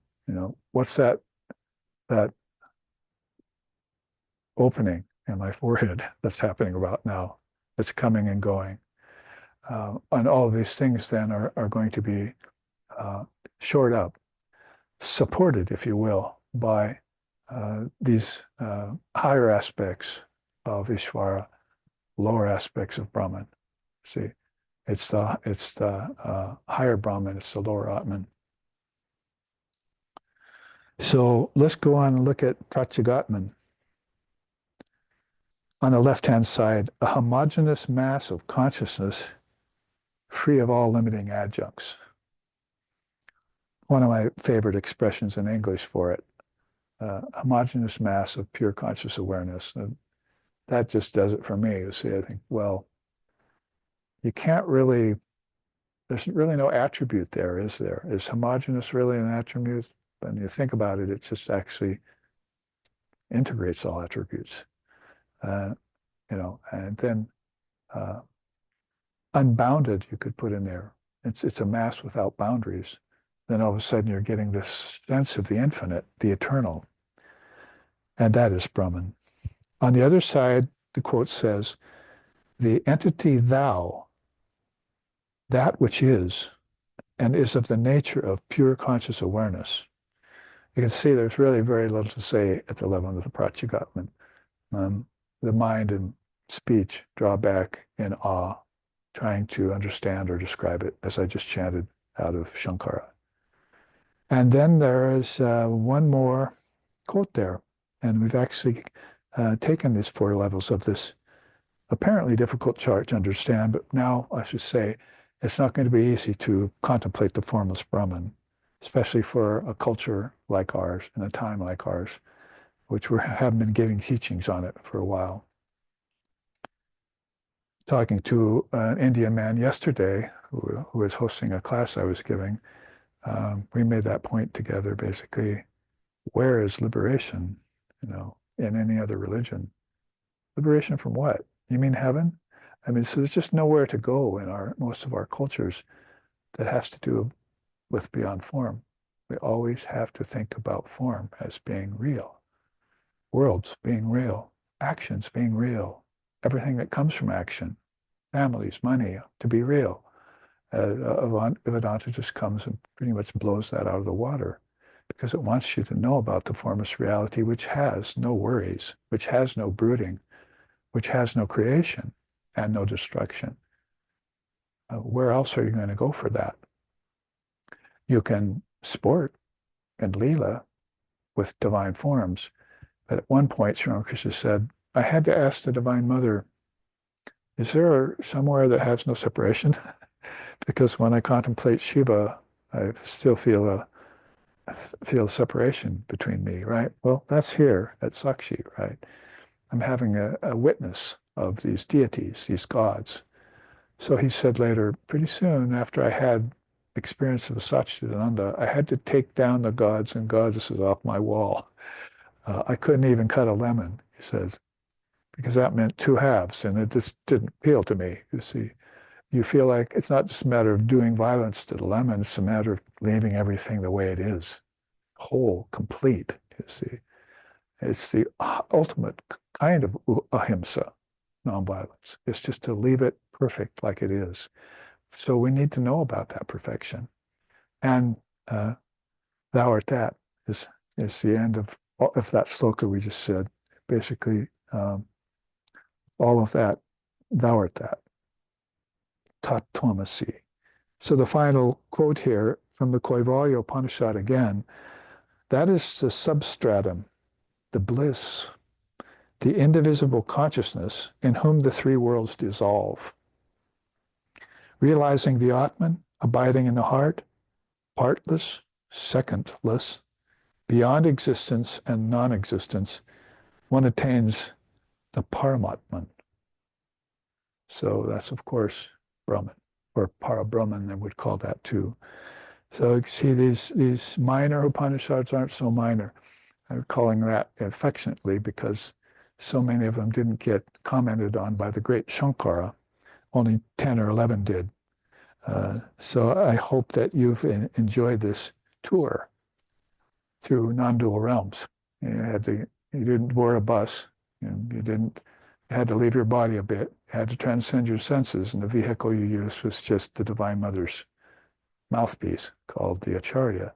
What's that opening in my forehead that's happening about now? That's coming and going. And all of these things then are going to be shored up, supported, if you will, by these higher aspects of Ishvara, lower aspects of Brahman. See, it's the higher Brahman, it's the lower Atman. So let's go on and look at Pratyagatman. On the left-hand side, a homogeneous mass of consciousness free of all limiting adjuncts. One of my favorite expressions in English for it, homogeneous mass of pure conscious awareness. That just does it for me. You see, I think, well, you can't really, there's really no attribute there, is there? Is homogeneous really an attribute? When you think about it, it just actually integrates all attributes. And then unbounded you could put in there. It's a mass without boundaries. Then all of a sudden you're getting this sense of the infinite, the eternal. And that is Brahman. On the other side, the quote says, the entity thou, that which is, and is of the nature of pure conscious awareness. You can see there's really very little to say at the level of the Pratyekathman. The mind and speech draw back in awe, trying to understand or describe it, as I just chanted out of Shankara. And then there is one more quote there, and we've actually taken these 4 levels of this apparently difficult chart to understand, but now I should say it's not going to be easy to contemplate the formless Brahman, especially for a culture like ours, in a time like ours, which we have been giving teachings on it for a while. Talking to an Indian man yesterday who was hosting a class I was giving, we made that point together, basically. Where is liberation, in any other religion? Liberation from what? You mean heaven? I mean, so there's just nowhere to go in most of our cultures that has to do with beyond form. We always have to think about form as being real, worlds being real, actions being real, everything that comes from action, families, money, to be real. Vedanta just comes and pretty much blows that out of the water because it wants you to know about the formless reality which has no worries, which has no brooding, which has no creation and no destruction. Where else are you going to go for that? You can sport and Leela with divine forms, but at one point, Sri Ramakrishna said, I had to ask the Divine Mother, is there somewhere that has no separation? Because when I contemplate Shiva, I still feel a separation between me, right? Well, that's here at Sakshi, right? I'm having a witness of these deities, these gods. So he said later, pretty soon after I had experience of the Satchidananda, I had to take down the gods and goddesses off my wall. I couldn't even cut a lemon, he says, because that meant 2 halves, and it just didn't appeal to me, you see. You feel like it's not just a matter of doing violence to the lemon, it's a matter of leaving everything the way it is, whole, complete, you see. It's the ultimate kind of ahimsa, nonviolence. It's just to leave it perfect like it is. So we need to know about that perfection. And thou art that is the end of that sloka we just said. Basically, all of that, thou art that. Tat tvamasi. So the final quote here from the Kaivalya Upanishad again, that is the substratum, the bliss, the indivisible consciousness in whom the 3 worlds dissolve. Realizing the Atman, abiding in the heart, partless, secondless, beyond existence and non-existence, one attains the Paramatman. So that's, of course, Brahman, or Para-Brahman, they would call that too. So you see, these minor Upanishads aren't so minor. I'm calling that affectionately because so many of them didn't get commented on by the great Shankara. Only 10 or 11 did. So I hope that you've enjoyed this tour through non-dual realms. You didn't board a bus. You had to leave your body a bit. You had to transcend your senses, and the vehicle you used was just the Divine Mother's mouthpiece called the Acharya.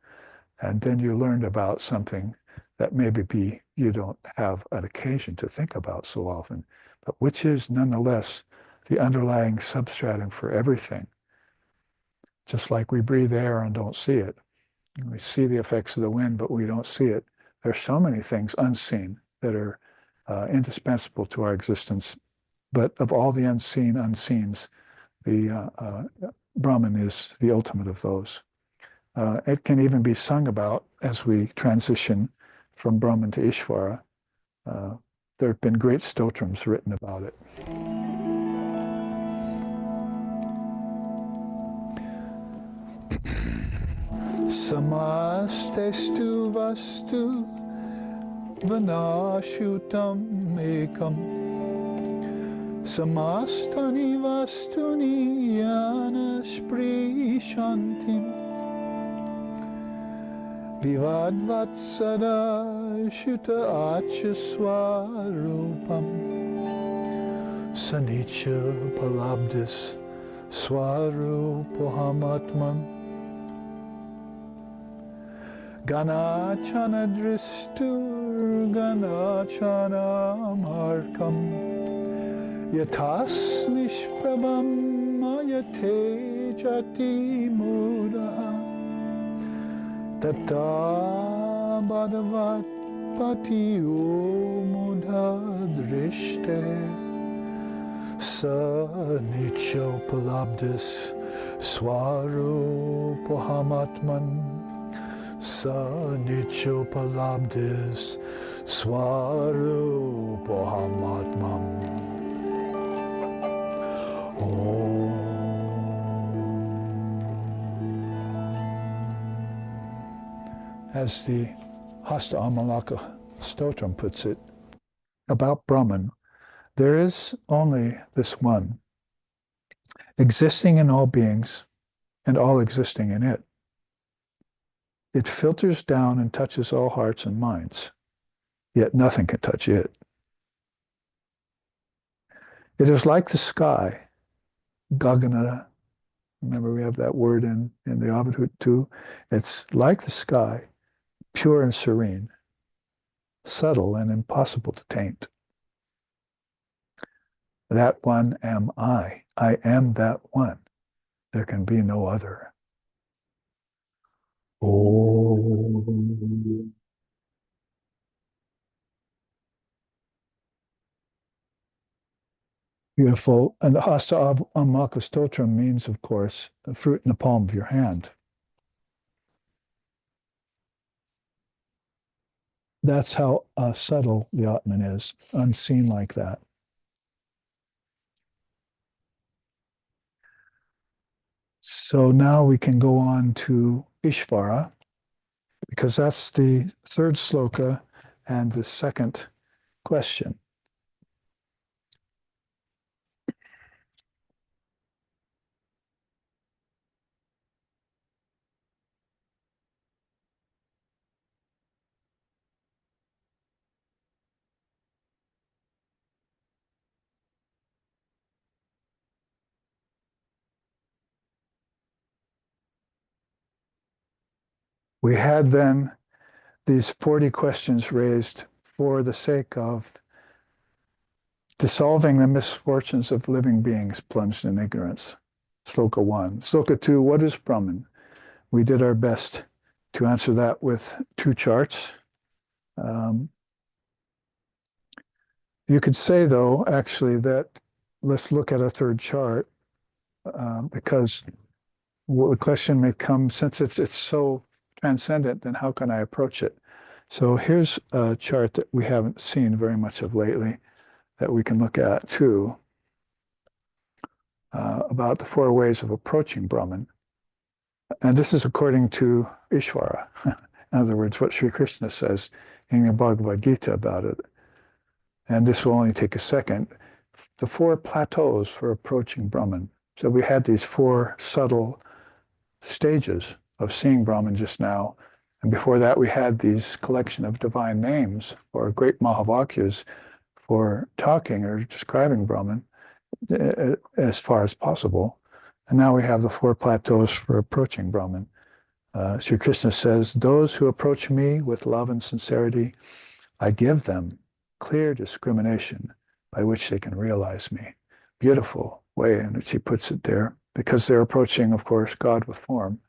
And then you learned about something that maybe you don't have an occasion to think about so often, but which is nonetheless the underlying substratum for everything. Just like we breathe air and don't see it. We see the effects of the wind, but we don't see it. There's so many things unseen that are indispensable to our existence. But of all the unseens, the Brahman is the ultimate of those. It can even be sung about as we transition from Brahman to Ishvara. There have been great stotrams written about it. Samastestu vastu vanashutam ekam samastani vastuni yanashprishantim Vivadvatsada Shuta Achaswarupam Sanicha Palabdis Swarupohamatman Ganachana Dristur Ganachana Markam Yatas Nishprabham Mayate Jati Mudaha Tata Bhadavat Patiyo Mudha Drishte Sa Nichopalabdis Swarupohamatman Sa Nichopalabdis Swarupohamatman Om. As the Hasta Amalaka Stotram puts it, about Brahman, there is only this one, existing in all beings and all existing in it. It filters down and touches all hearts and minds, yet nothing can touch it. It is like the sky, Gagana. Remember, we have that word in the Avadhut too. It's like the sky, pure and serene, subtle and impossible to taint. That one am I. I am that one. There can be no other. Oh. Beautiful. And the Hasta Amalaka Stotram means, of course, the fruit in the palm of your hand. That's how subtle the Atman is, unseen like that. So now we can go on to Ishvara, because that's the third sloka and the second question. We had then these 40 questions raised for the sake of dissolving the misfortunes of living beings plunged in ignorance. Sloka 1. Sloka 2, what is Brahman? We did our best to answer that with 2 charts. You could say, though, actually, that let's look at a third chart, because the question may come, since it's so transcendent, then how can I approach it? So here's a chart that we haven't seen very much of lately that we can look at too, about the 4 ways of approaching Brahman. And this is according to Ishvara. In other words, what Sri Krishna says in the Bhagavad Gita about it. And this will only take a second. The 4 plateaus for approaching Brahman. So we had these 4 subtle stages of seeing Brahman just now. And before that, we had these collection of divine names or great Mahavakyas for talking or describing Brahman as far as possible. And now we have the 4 plateaus for approaching Brahman. Sri Krishna says, those who approach me with love and sincerity, I give them clear discrimination by which they can realize me. Beautiful way in which he puts it there, because they're approaching, of course, God with form,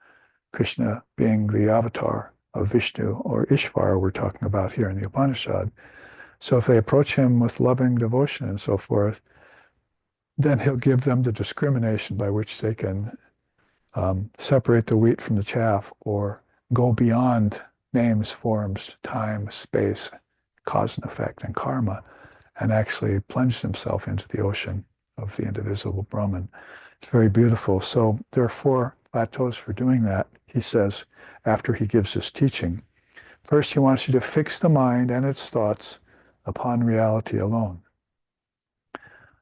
Krishna being the avatar of Vishnu or Ishvara we're talking about here in the Upanishad. So if they approach him with loving devotion and so forth, then he'll give them the discrimination by which they can separate the wheat from the chaff or go beyond names, forms, time, space, cause and effect, and karma, and actually plunge themselves into the ocean of the indivisible Brahman. It's very beautiful. So there are 4 plateaus for doing that, he says, after he gives this teaching. First, he wants you to fix the mind and its thoughts upon reality alone.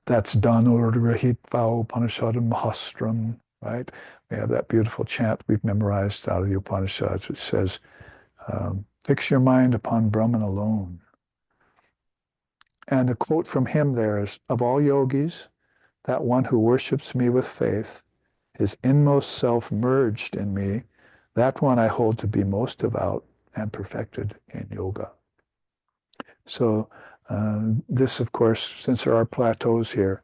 That's Dhanur Rahitva Upanishadam Mahastram, right? We have that beautiful chant we've memorized out of the Upanishads, which says, Fix your mind upon Brahman alone. And the quote from him there is, of all yogis, that one who worships me with faith, his inmost self merged in me, that one I hold to be most devout and perfected in yoga. So this, of course, since there are plateaus here,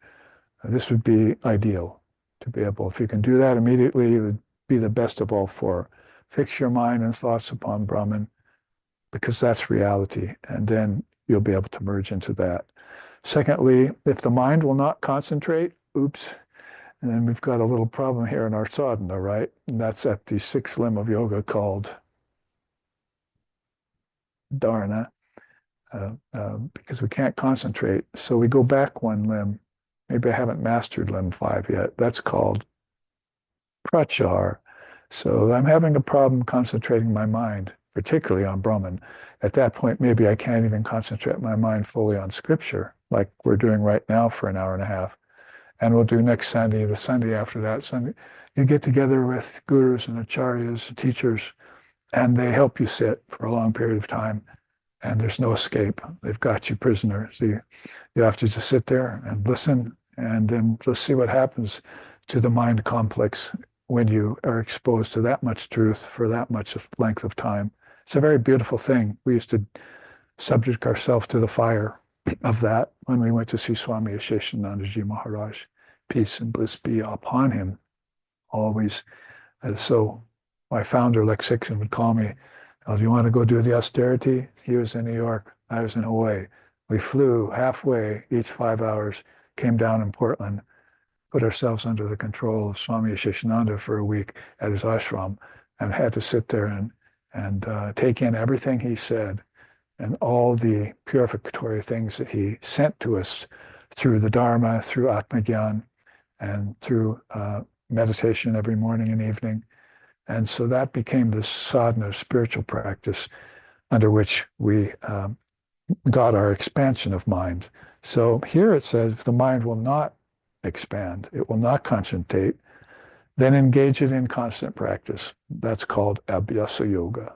this would be ideal to be able, if you can do that immediately, it would be the best of all four. Fix your mind and thoughts upon Brahman, because that's reality, and then you'll be able to merge into that. Secondly, if the mind will not concentrate, oops, and then we've got a little problem here in our sadhana, right? And that's at the sixth limb of yoga called dharana, because we can't concentrate. So we go back one limb. Maybe I haven't mastered limb 5 yet. That's called prachar. So I'm having a problem concentrating my mind, particularly on Brahman. At that point, maybe I can't even concentrate my mind fully on scripture, like we're doing right now for an hour and a half. And we'll do next Sunday, the Sunday after that Sunday. You get together with gurus and acharyas, teachers, and they help you sit for a long period of time. And there's no escape. They've got you prisoner. So you have to just sit there and listen, and then just see what happens to the mind complex when you are exposed to that much truth for that much length of time. It's a very beautiful thing. We used to subject ourselves to the fire of that when we went to see Swami Asheshanandaji Maharaj. Peace and bliss be upon him always. And so my founder, Lex Hickson, would call me, oh, do you want to go do the austerity? He was in New York. I was in Hawaii. We flew halfway each 5 hours, came down in Portland, put ourselves under the control of Swami Asheshananda for a week at his ashram, and had to sit there and take in everything he said and all the purificatory things that he sent to us through the Dharma, through Atmagyan, and through meditation every morning and evening. And so that became this sadhana, spiritual practice, under which we got our expansion of mind. So here it says, if the mind will not expand, it will not concentrate, then engage it in constant practice. That's called abhyasa yoga.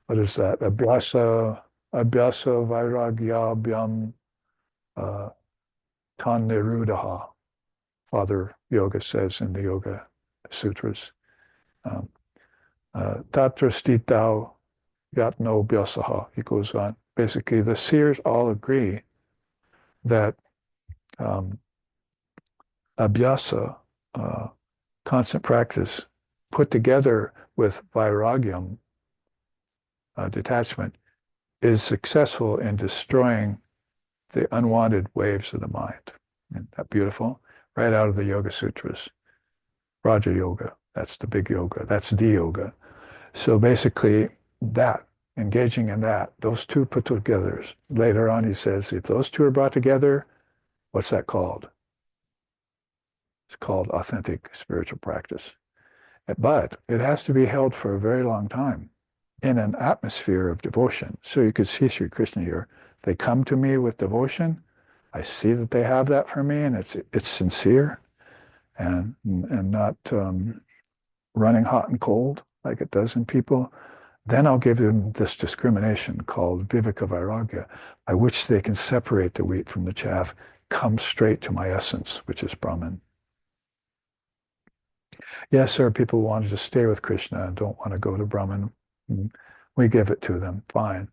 What is that? Abhyasa vairagyabhyam tan nirudaha, Father Yoga says in the Yoga Sutras. Tatra stitau yatno bhyasaha, he goes on. Basically, the seers all agree that abhyasa, constant practice, put together with vairagyam, detachment, is successful in destroying the unwanted waves of the mind. Isn't that beautiful? Right out of the Yoga Sutras. Raja Yoga, that's the big yoga. That's the yoga. So basically, that, engaging in that, those two put together. Later on, he says, if those two are brought together, what's that called? It's called authentic spiritual practice. But it has to be held for a very long time in an atmosphere of devotion. So you could see Sri Krishna here. They come to me with devotion. I see that they have that for me, and it's sincere and not running hot and cold like it does in people. Then I'll give them this discrimination called viveka vairagya, by which they can separate the wheat from the chaff, come straight to my essence, which is Brahman. Yes, there are people who want to stay with Krishna and don't want to go to Brahman. We give it to them, fine.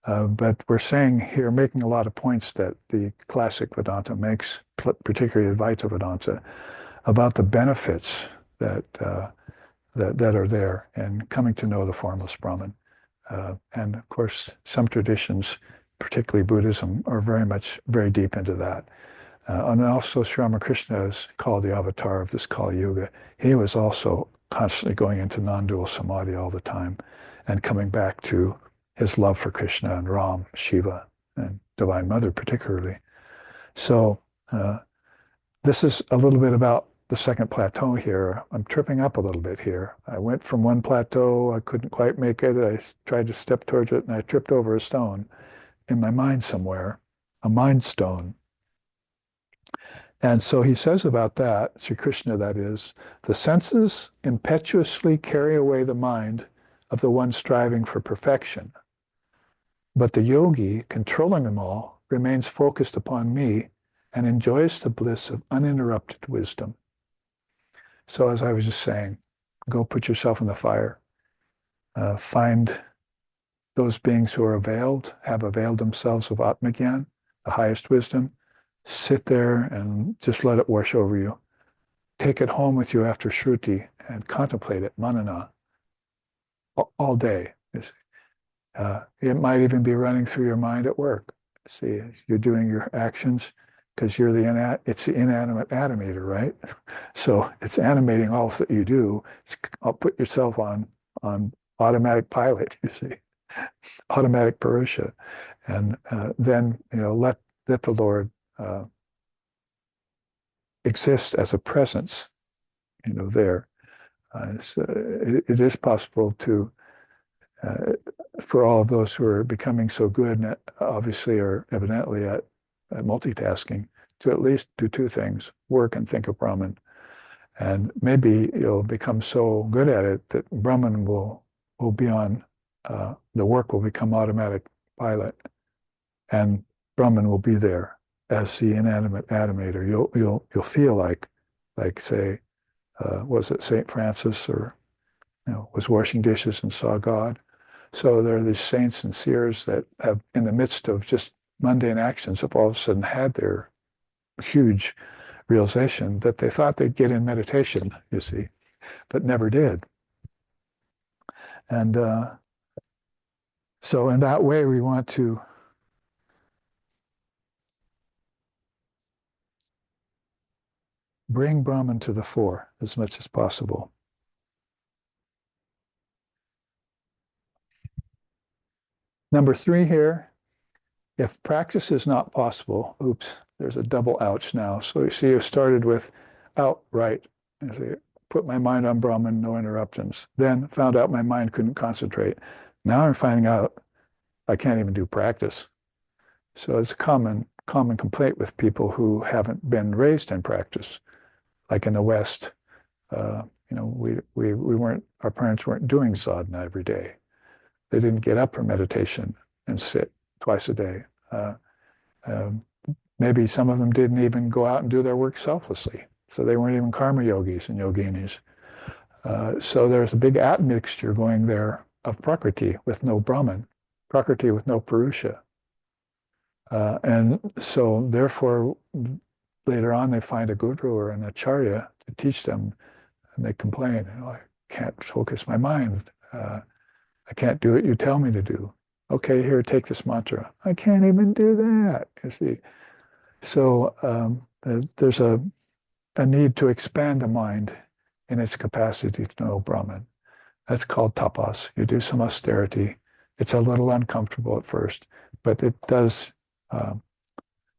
But we're saying here, making a lot of points that the classic Vedanta makes, particularly Advaita Vedanta, about the benefits that are there in coming to know the formless Brahman. And of course, some traditions, particularly Buddhism, are very deep into that. And also Sri Ramakrishna is called the avatar of this Kali Yuga. He was also constantly going into non-dual samadhi all the time and coming back to his love for Krishna and Ram, Shiva, and Divine Mother particularly. So this is a little bit about the second plateau here. I'm tripping up a little bit here. I went from one plateau, I couldn't quite make it. I tried to step towards it and I tripped over a stone in my mind somewhere, a mind stone. And so he says about that, Sri Krishna that is, the senses impetuously carry away the mind of the one striving for perfection. But the yogi, controlling them all, remains focused upon me and enjoys the bliss of uninterrupted wisdom. So as I was just saying, go put yourself in the fire. Find those beings who are availed, have availed themselves of Atmagyan, the highest wisdom. Sit there and just let it wash over you. Take it home with you after Shruti and contemplate it, manana, all day. It might even be running through your mind at work. See, you're doing your actions because you're it's the inanimate animator, right? So it's animating all that you do. I'll put yourself on automatic pilot, you see, automatic Purusha. And then, let the Lord exist as a presence, there. It is possible to, for all of those who are becoming so good and obviously are evidently at multitasking, to at least do two things, work and think of Brahman. And maybe you'll become so good at it that Brahman will be on, the work will become automatic pilot, and Brahman will be there as the inanimate animator. You'll feel like say, was it St. Francis, or was washing dishes and saw God. So there are these saints and seers that have, in the midst of just mundane actions, have all of a sudden had their huge realization that they thought they'd get in meditation, you see, but never did. And so in that way, we want to bring Brahman to the fore as much as possible. Number 3 here, if practice is not possible, oops, there's a double ouch now. So you see, you started with outright, as I put my mind on Brahman, no interruptions. Then found out my mind couldn't concentrate. Now I'm finding out I can't even do practice. So it's a common complaint with people who haven't been raised in practice. Like in the West, we weren't, our parents weren't doing sadhana every day. They didn't get up for meditation and sit twice a day. Maybe some of them didn't even go out and do their work selflessly. So they weren't even karma yogis and yoginis. So there's a big admixture going there of Prakriti with no Brahman, Prakriti with no Purusha. And so therefore, later on, they find a guru or an acharya to teach them, and they complain, I can't focus my mind. I can't do what you tell me to do. Okay, here, take this mantra. I can't even do that, you see. So there's a need to expand the mind in its capacity to know Brahman. That's called tapas. You do some austerity. It's a little uncomfortable at first, but it does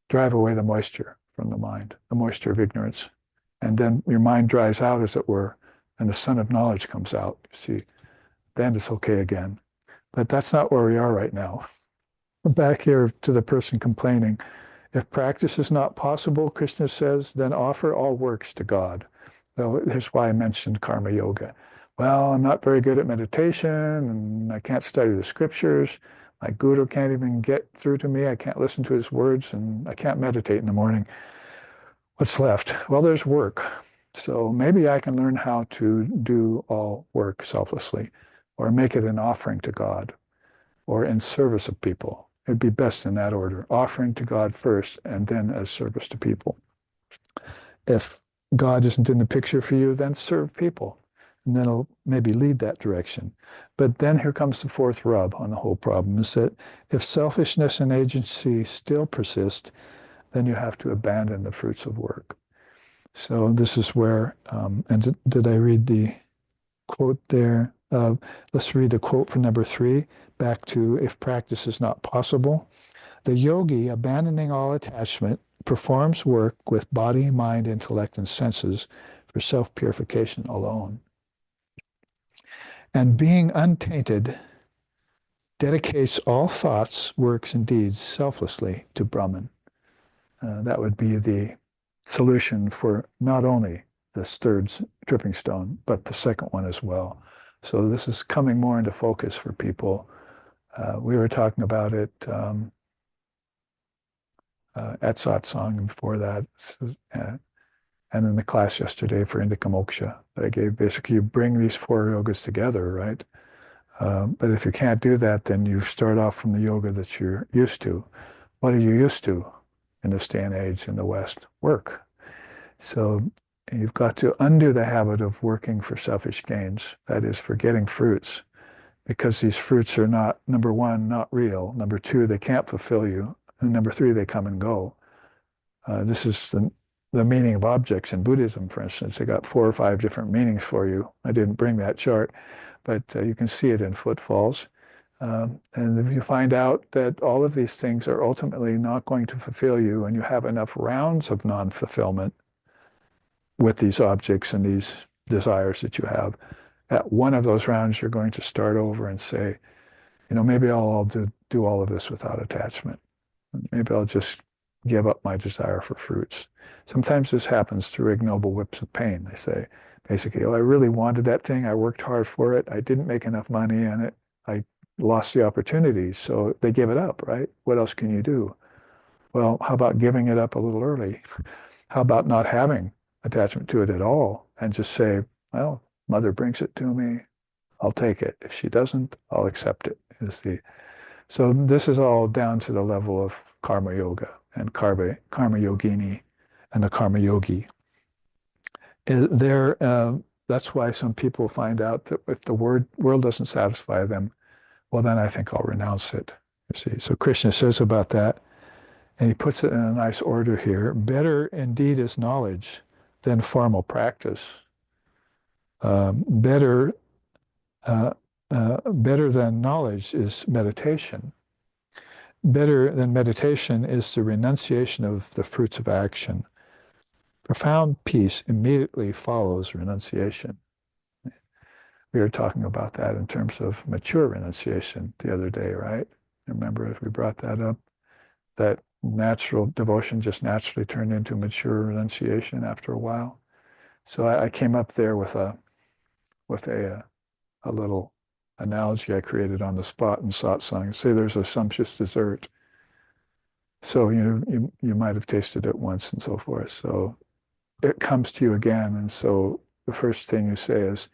drive away the moisture from the mind, the moisture of ignorance. And then your mind dries out, as it were, and the sun of knowledge comes out. You see, then it's okay again. But that's not where we are right now. We're back here to the person complaining. If practice is not possible, Krishna says, then offer all works to God. So here's why I mentioned karma yoga. Well, I'm not very good at meditation, and I can't study the scriptures. My guru can't even get through to me. I can't listen to his words, and I can't meditate in the morning. What's left? Well, there's work. So maybe I can learn how to do all work selflessly, or make it an offering to God, or in service of people. It'd be best in that order, offering to God first, and then as service to people. If God isn't in the picture for you, then serve people, and then it'll maybe lead that direction. But then here comes the fourth rub on the whole problem, is that if selfishness and agency still persist, then you have to abandon the fruits of work. So this is where, and did I read the quote there? Let's read the quote for number 3, back to if practice is not possible. The yogi, abandoning all attachment, performs work with body, mind, intellect, and senses for self-purification alone. And being untainted, dedicates all thoughts, works, and deeds selflessly to Brahman. That would be the solution for not only this third tripping stone, but the second one as well. So this is coming more into focus for people. We were talking about it at satsang and before that. And in the class yesterday for Indika Moksha that I gave, basically you bring these four yogas together, right? But if you can't do that, then you start off from the yoga that you're used to. What are you used to in this day and age in the West? Work. So you've got to undo the habit of working for selfish gains, that is, for getting fruits, because these fruits are not, number one, not real. Number two, they can't fulfill you. And number three, they come and go. This is the meaning of objects in Buddhism, for instance. They got 4 or 5 different meanings for you. I didn't bring that chart, but you can see it in footfalls. And if you find out that all of these things are ultimately not going to fulfill you and you have enough rounds of non-fulfillment with these objects and these desires that you have, at one of those rounds, you're going to start over and say, maybe I'll do all of this without attachment. Maybe I'll just give up my desire for fruits. Sometimes this happens through ignoble whips of pain. They say, basically, I really wanted that thing. I worked hard for it. I didn't make enough money and I lost the opportunity. So they give it up, right? What else can you do? Well, how about giving it up a little early? How about not having attachment to it at all and just say, well, mother brings it to me. I'll take it. If she doesn't, I'll accept it. So this is all down to the level of karma yoga and karma yogini and the karma yogi. That's why some people find out that if the world doesn't satisfy them, well, then I think I'll renounce it. You see, so Krishna says about that, and he puts it in a nice order here. Better indeed is knowledge than formal practice. Better than knowledge is meditation. Better than meditation is the renunciation of the fruits of action. Profound peace immediately follows renunciation. We were talking about that in terms of mature renunciation the other day, right? Remember as we brought that up, that natural devotion just naturally turned into mature renunciation after a while. So I came up there with a little analogy I created on the spot in satsang. Say there's a sumptuous dessert. So you might have tasted it once and so forth. So it comes to you again, and so the first thing you say is,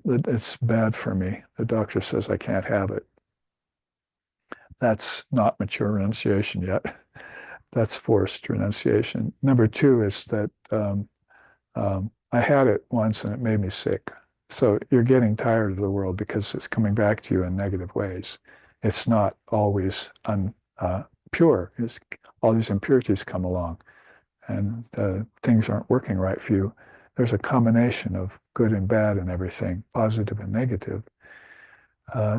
it's bad for me. The doctor says I can't have it. That's not mature renunciation yet. That's forced renunciation. Number two is that I had it once and it made me sick. So you're getting tired of the world because it's coming back to you in negative ways. It's not always pure. All these impurities come along and things aren't working right for you. There's a combination of good and bad and everything, positive and negative.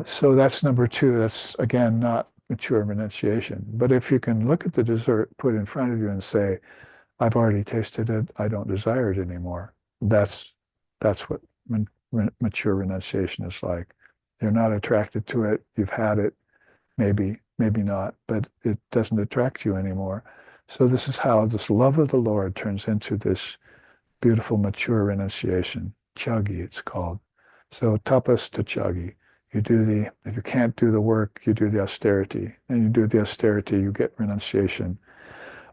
So that's number two. That's, again, not mature renunciation. But if you can look at the dessert put in front of you and say, I've already tasted it, I don't desire it anymore, that's what mature renunciation is like. You're not attracted to it, you've had it, maybe not, but it doesn't attract you anymore. So this is how this love of the Lord turns into this beautiful mature renunciation. Chagi, it's called. So tapas to chagi. If you can't do the work, you do the austerity. And you do the austerity, you get renunciation.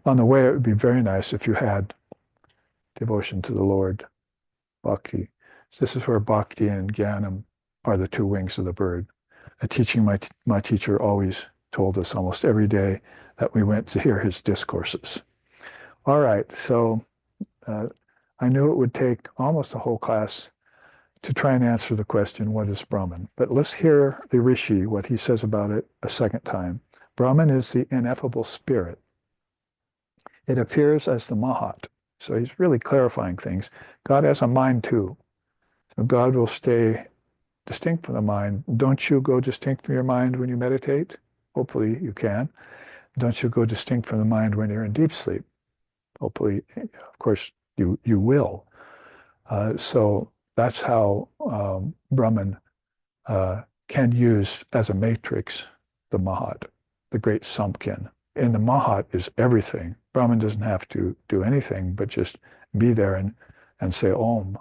On the way, it would be very nice if you had devotion to the Lord, bhakti. So this is where bhakti and jnanam are the two wings of the bird. A teaching my teacher always told us almost every day that we went to hear his discourses. All right, so I knew it would take almost a whole class to try and answer the question, what is Brahman? But let's hear the rishi, what he says about it a second time. Brahman is the ineffable spirit. It appears as the Mahat. So he's really clarifying things. God has a mind too. So God will stay distinct from the mind. Don't you go distinct from your mind when you meditate? Hopefully you can. Don't you go distinct from the mind when you're in deep sleep? Hopefully, of course, you will. So that's how Brahman can use as a matrix the Mahat, the great Sampkin. In the Mahat is everything. Brahman doesn't have to do anything but just be there and and say Om,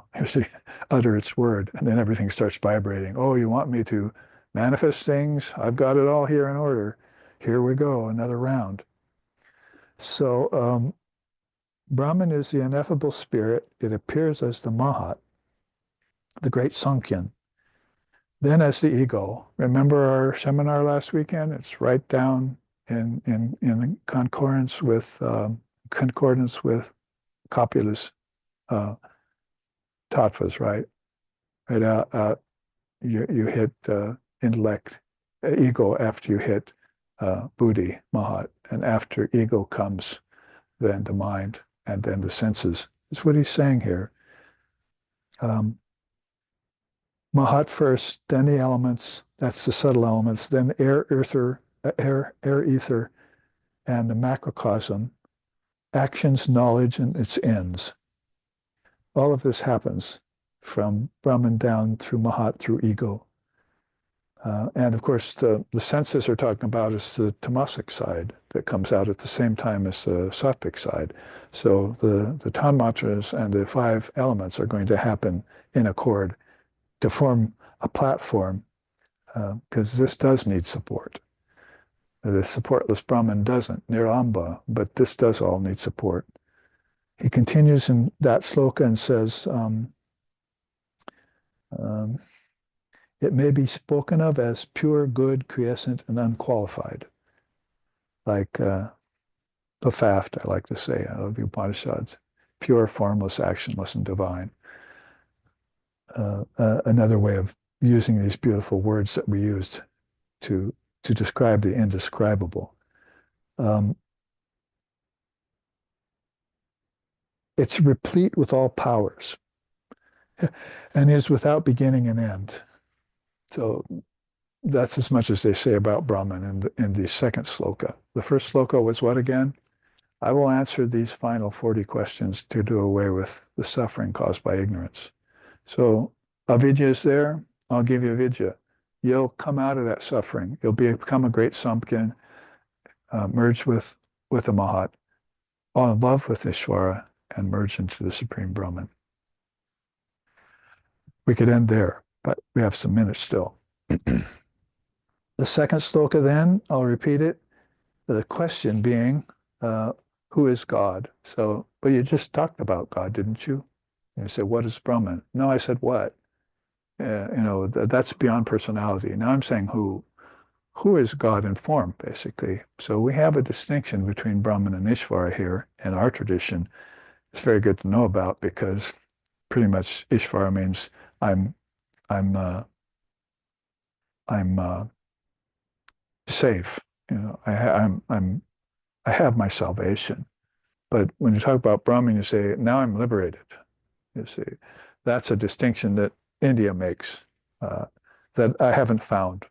utter its word, and then everything starts vibrating. Oh, you want me to manifest things? I've got it all here in order. Here we go, another round. So Brahman is the ineffable spirit. It appears as the Mahat, the great Sankhyan, then as the ego. Remember our seminar last weekend? It's right down in concordance with Copula's tattvas, right? Right out, you hit intellect, ego after you hit buddhi, mahat, and after ego comes then the mind and then the senses. That's what he's saying here. Mahat first, then the elements, that's the subtle elements, then air, ether, and the macrocosm, actions, knowledge, and its ends. All of this happens from Brahman down through Mahat, through ego. And of course, the senses are talking about is the tamasic side that comes out at the same time as the sattvic side. So the tanmatras and the five elements are going to happen in accord to form a platform, because this does need support. The supportless Brahman doesn't, Niralamba, but this does all need support. He continues in that sloka and says, it may be spoken of as pure, good, quiescent, and unqualified. Like Pafaft, I like to say, out of the Upanishads, pure, formless, actionless, and divine. Another way of using these beautiful words that we used to describe the indescribable. It's replete with all powers and is without beginning and end. So that's as much as they say about Brahman in the second sloka. The first sloka was what again? I will answer these final 40 questions to do away with the suffering caused by ignorance. So avidya is there. I'll give you avidya. You'll come out of that suffering. You'll become a great Samkhya, merge with a Mahat, fall in love with Ishvara, and merge into the Supreme Brahman. We could end there, but we have some minutes still. The second sloka then, I'll repeat it. The question being, who is God? So, well, you just talked about God, didn't you? And you said, what is Brahman? No, I said what? That's beyond personality. Now I'm saying who. Who is God in form, basically? So we have a distinction between Brahman and Ishvara here in our tradition. It's very good to know about because pretty much Ishvara means I'm safe. I have my salvation. But when you talk about Brahman, you say, now I'm liberated. You see, that's a distinction that India makes that I haven't found,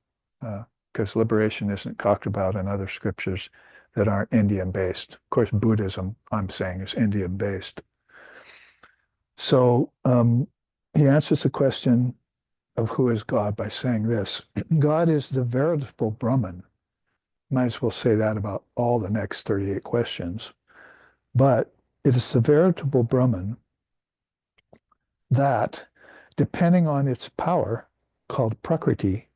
because liberation isn't talked about in other scriptures that aren't Indian-based. Of course, Buddhism, I'm saying, is Indian-based. So he answers the question of who is God by saying this. God is the veritable Brahman. Might as well say that about all the next 38 questions. But it is the veritable Brahman that, depending on its power, called Prakriti,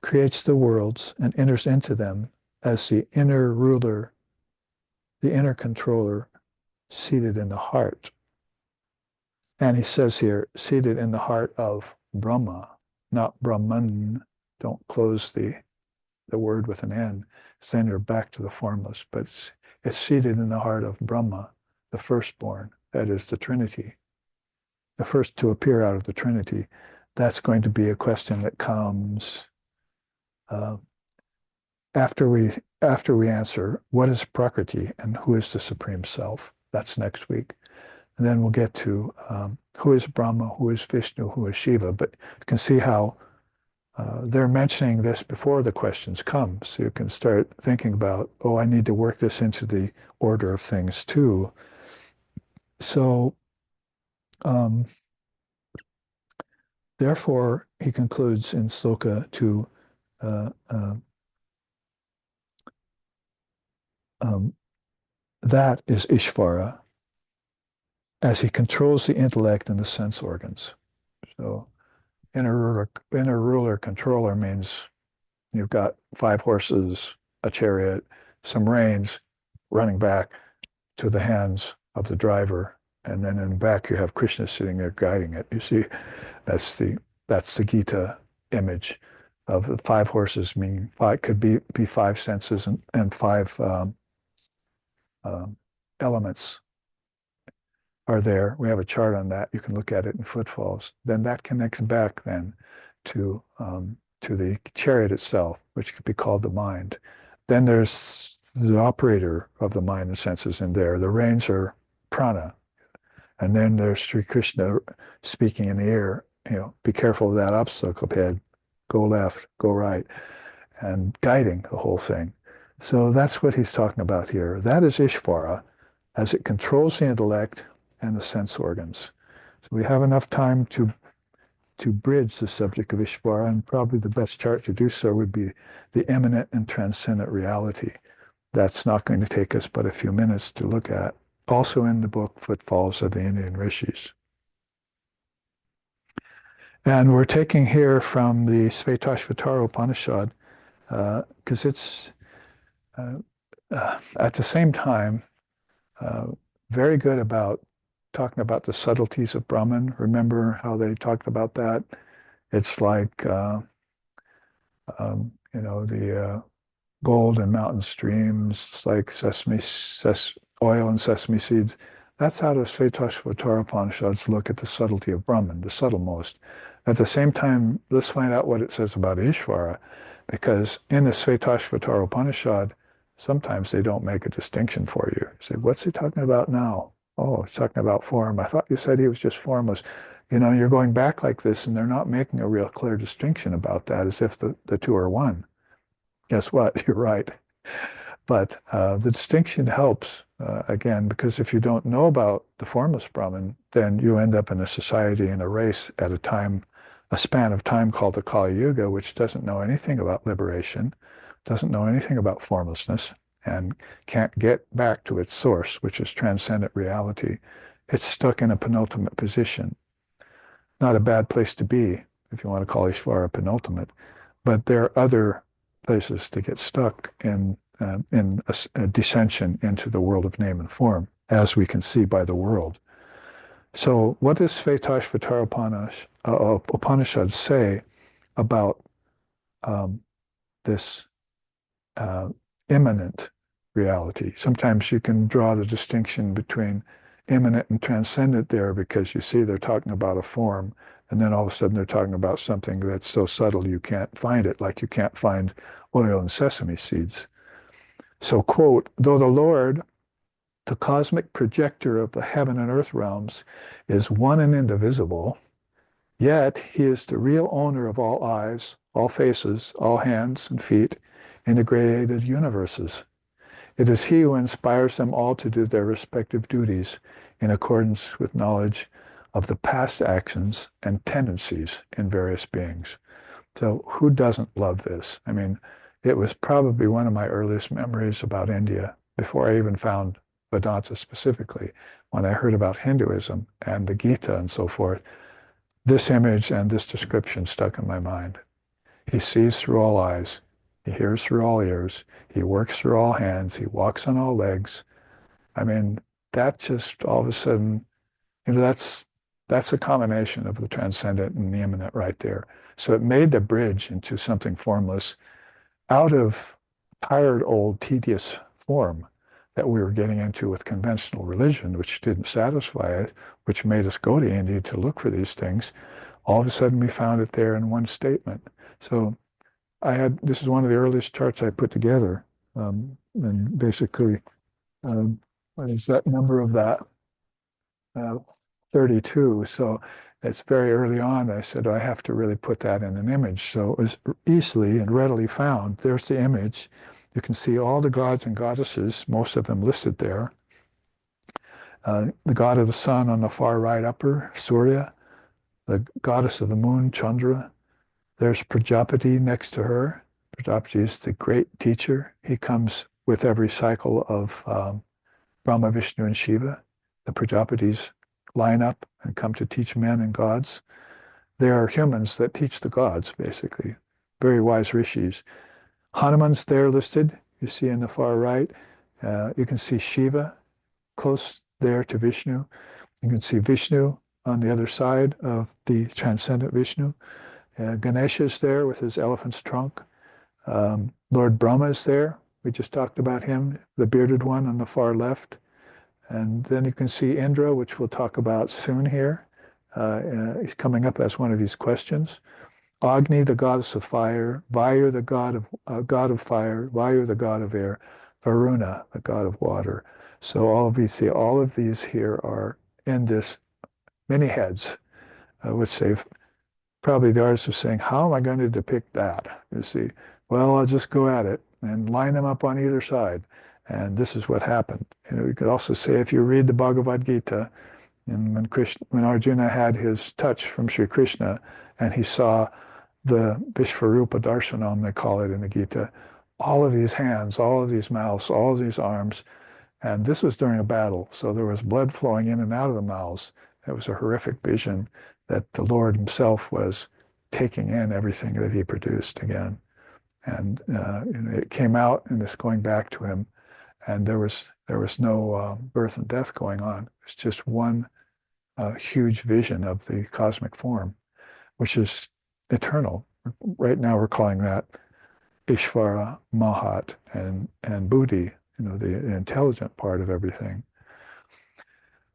creates the worlds and enters into them as the inner ruler, the inner controller, seated in the heart. And he says here, seated in the heart of Brahma, not Brahman. Don't close the word with an N. Then you're back to the formless. But it's seated in the heart of Brahma, the firstborn, that is the Trinity. The first to appear out of the Trinity. That's going to be a question that comes after we answer what is Prakriti and who is the Supreme Self. That's next week. And then we'll get to who is Brahma, who is Vishnu, who is Shiva. But you can see how they're mentioning this before the questions come. So you can start thinking about, oh, I need to work this into the order of things too. So therefore, he concludes in Sloka 2, that is Ishvara, as he controls the intellect and the sense organs. So inner ruler controller means you've got 5 horses, a chariot, some reins running back to the hands of the driver, and then in the back you have Krishna sitting there guiding it. You see, that's the Gita image of the 5 horses, meaning could be 5 senses and 5 elements are there. We have a chart on that. You can look at it in Footfalls. Then that connects back then to the chariot itself, which could be called the mind. Then there's the operator of the mind and senses in there. The reins are prana. And then there's Sri Krishna speaking in the air, be careful of that obstacle head, go left, go right, and guiding the whole thing. So that's what he's talking about here. That is Ishvara, as it controls the intellect and the sense organs. So we have enough time to bridge the subject of Ishvara, and probably the best chart to do so would be the immanent and transcendent reality. That's not going to take us but a few minutes to look at. Also in the book, Footfalls of the Indian Rishis. And we're taking here from the Svetashvatara Upanishad, because it's at the same time very good about talking about the subtleties of Brahman. Remember how they talked about that? It's like, the gold and mountain streams. It's like oil and sesame seeds. That's how the Svetashvatara Upanishads look at the subtlety of Brahman, the subtlemost. At the same time, let's find out what it says about Ishvara, because in the Svetashvatara Upanishad, sometimes they don't make a distinction for you. You say, what's he talking about now? Oh, he's talking about form. I thought you said he was just formless. You're going back like this, and they're not making a real clear distinction about that, as if the two are one. Guess what? You're right. But the distinction helps, again, because if you don't know about the formless Brahman, then you end up in a society, in a race at a span of time called the Kali Yuga, which doesn't know anything about liberation, doesn't know anything about formlessness, and can't get back to its source, which is transcendent reality. It's stuck in a penultimate position. Not a bad place to be, if you want to call Ishvara penultimate, but there are other places to get stuck in a dissension into the world of name and form, as we can see by the world. So what does Svetashvatara Upanishad say about this immanent reality? Sometimes you can draw the distinction between immanent and transcendent there, because you see they're talking about a form, and then all of a sudden they're talking about something that's so subtle you can't find it, like you can't find oil and sesame seeds. So, quote, though the Lord, the cosmic projector of the heaven and earth realms, is one and indivisible, yet he is the real owner of all eyes, all faces, all hands and feet in the created universes. It is he who inspires them all to do their respective duties in accordance with knowledge of the past actions and tendencies in various beings. So who doesn't love this? I mean, it was probably one of my earliest memories about India, before I even found Vedanta specifically. When I heard about Hinduism and the Gita and so forth, this image and this description stuck in my mind. He sees through all eyes. He hears through all ears. He works through all hands. He walks on all legs. I mean, that just all of a sudden, that's a combination of the transcendent and the immanent right there. So it made the bridge into something formless out of tired, old, tedious form that we were getting into with conventional religion, which didn't satisfy it, which made us go to India to look for these things. All of a sudden, we found it there in one statement. So this is one of the earliest charts I put together. And basically, what is that number of that? 32. So it's very early on. I said, I have to really put that in an image. So it was easily and readily found. There's the image. You can see all the gods and goddesses, most of them listed there. The god of the sun on the far right upper, Surya. The goddess of the moon, Chandra. There's Prajapati next to her. Prajapati is the great teacher. He comes with every cycle of Brahma, Vishnu, and Shiva. The Prajapatis line up and come to teach men and gods. They are humans that teach the gods, basically. Very wise rishis. Hanuman's there listed. You see in the far right. You can see Shiva close there to Vishnu. You can see Vishnu on the other side of the transcendent Vishnu. Ganesha is there with his elephant's trunk. Lord Brahma is there. We just talked about him, the bearded one on the far left. And then you can see Indra, which we'll talk about soon here. He's coming up as one of these questions. Agni, the goddess of fire. Vayu, the god of fire. Vayu, the god of air. Varuna, the god of water. So all of these here are in this many heads, which they've probably the artist was saying, how am I going to depict that? You see, well, I'll just go at it and line them up on either side. And this is what happened. You could also say, if you read the Bhagavad Gita, and when Arjuna had his touch from Sri Krishna, and he saw the Vishvarupa Darshanam, they call it in the Gita, all of these hands, all of these mouths, all of these arms, and this was during a battle, so there was blood flowing in and out of the mouths. It was a horrific vision that the Lord himself was taking in everything that he produced again. And it came out and it's going back to him. And there was no birth and death going on. It's just one huge vision of the cosmic form, which is eternal. Right now we're calling that Ishvara, Mahat, and Buddhi, the intelligent part of everything.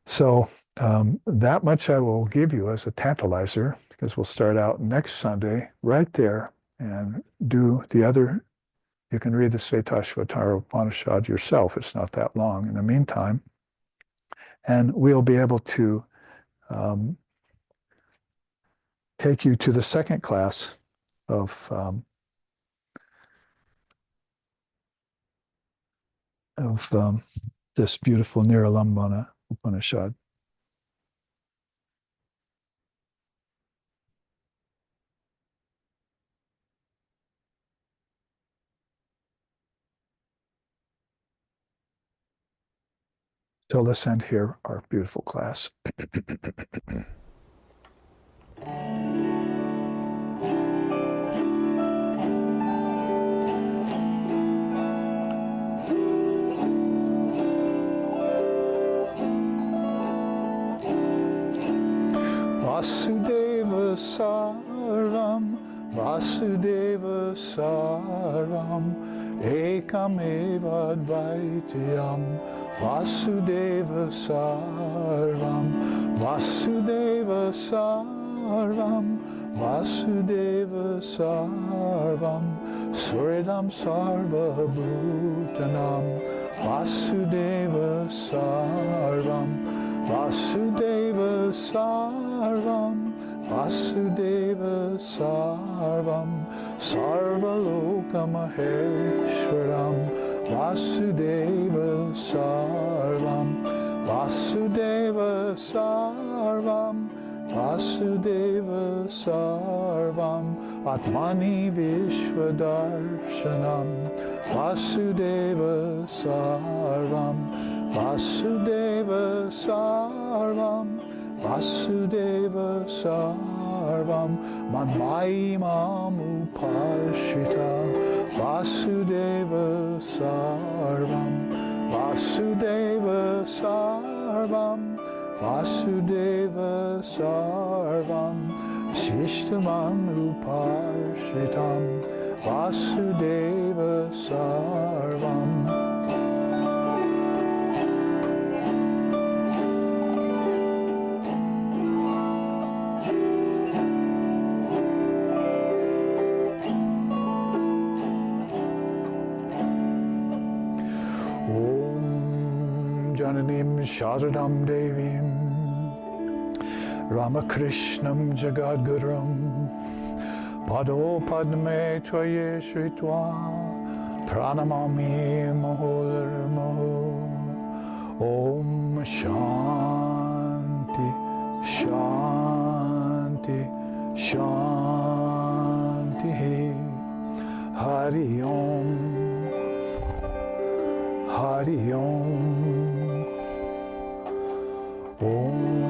So that much I will give you as a tantalizer, because we'll start out next Sunday right there and do the other. You can read the Svetashvatara Upanishad yourself. It's not that long in the meantime. And we'll be able to take you to the second class of this beautiful Niralamba Upanishad. So let's end here our beautiful class. Vasudeva Sarvam, Vasudeva Sarvam, Ekam Eva Advaitiyam, Vasudeva Sarvam, Vasudeva Sarvam, Vasudeva Sarvam, Suridam Sarva Bhutanam, Vasudeva Sarvam, Vasudeva Sarvam, Vasudeva Sarvam, Sarvaloka Maheshwaram, Vasudeva Sarvam, Vasudeva Sarvam, Vasudeva Sarvam, Atmani Vishwadarshanam, Vasudeva Sarvam, Vasudeva Sarvam, Vasudeva Sarvam, Manmai Mamupashita, Vasudeva Sarvam, Vasudeva Sarvam, Vasudeva Sarvam, Shishtamam Upashitam, Vasudeva Sarvam. Jananim Sharadam Devim Ramakrishnam Jagadgurum Pado Padme Tvaye Shritva Pranamami Mahodharmo Om Shanti Shanti Shanti Hari Om Hari Om Om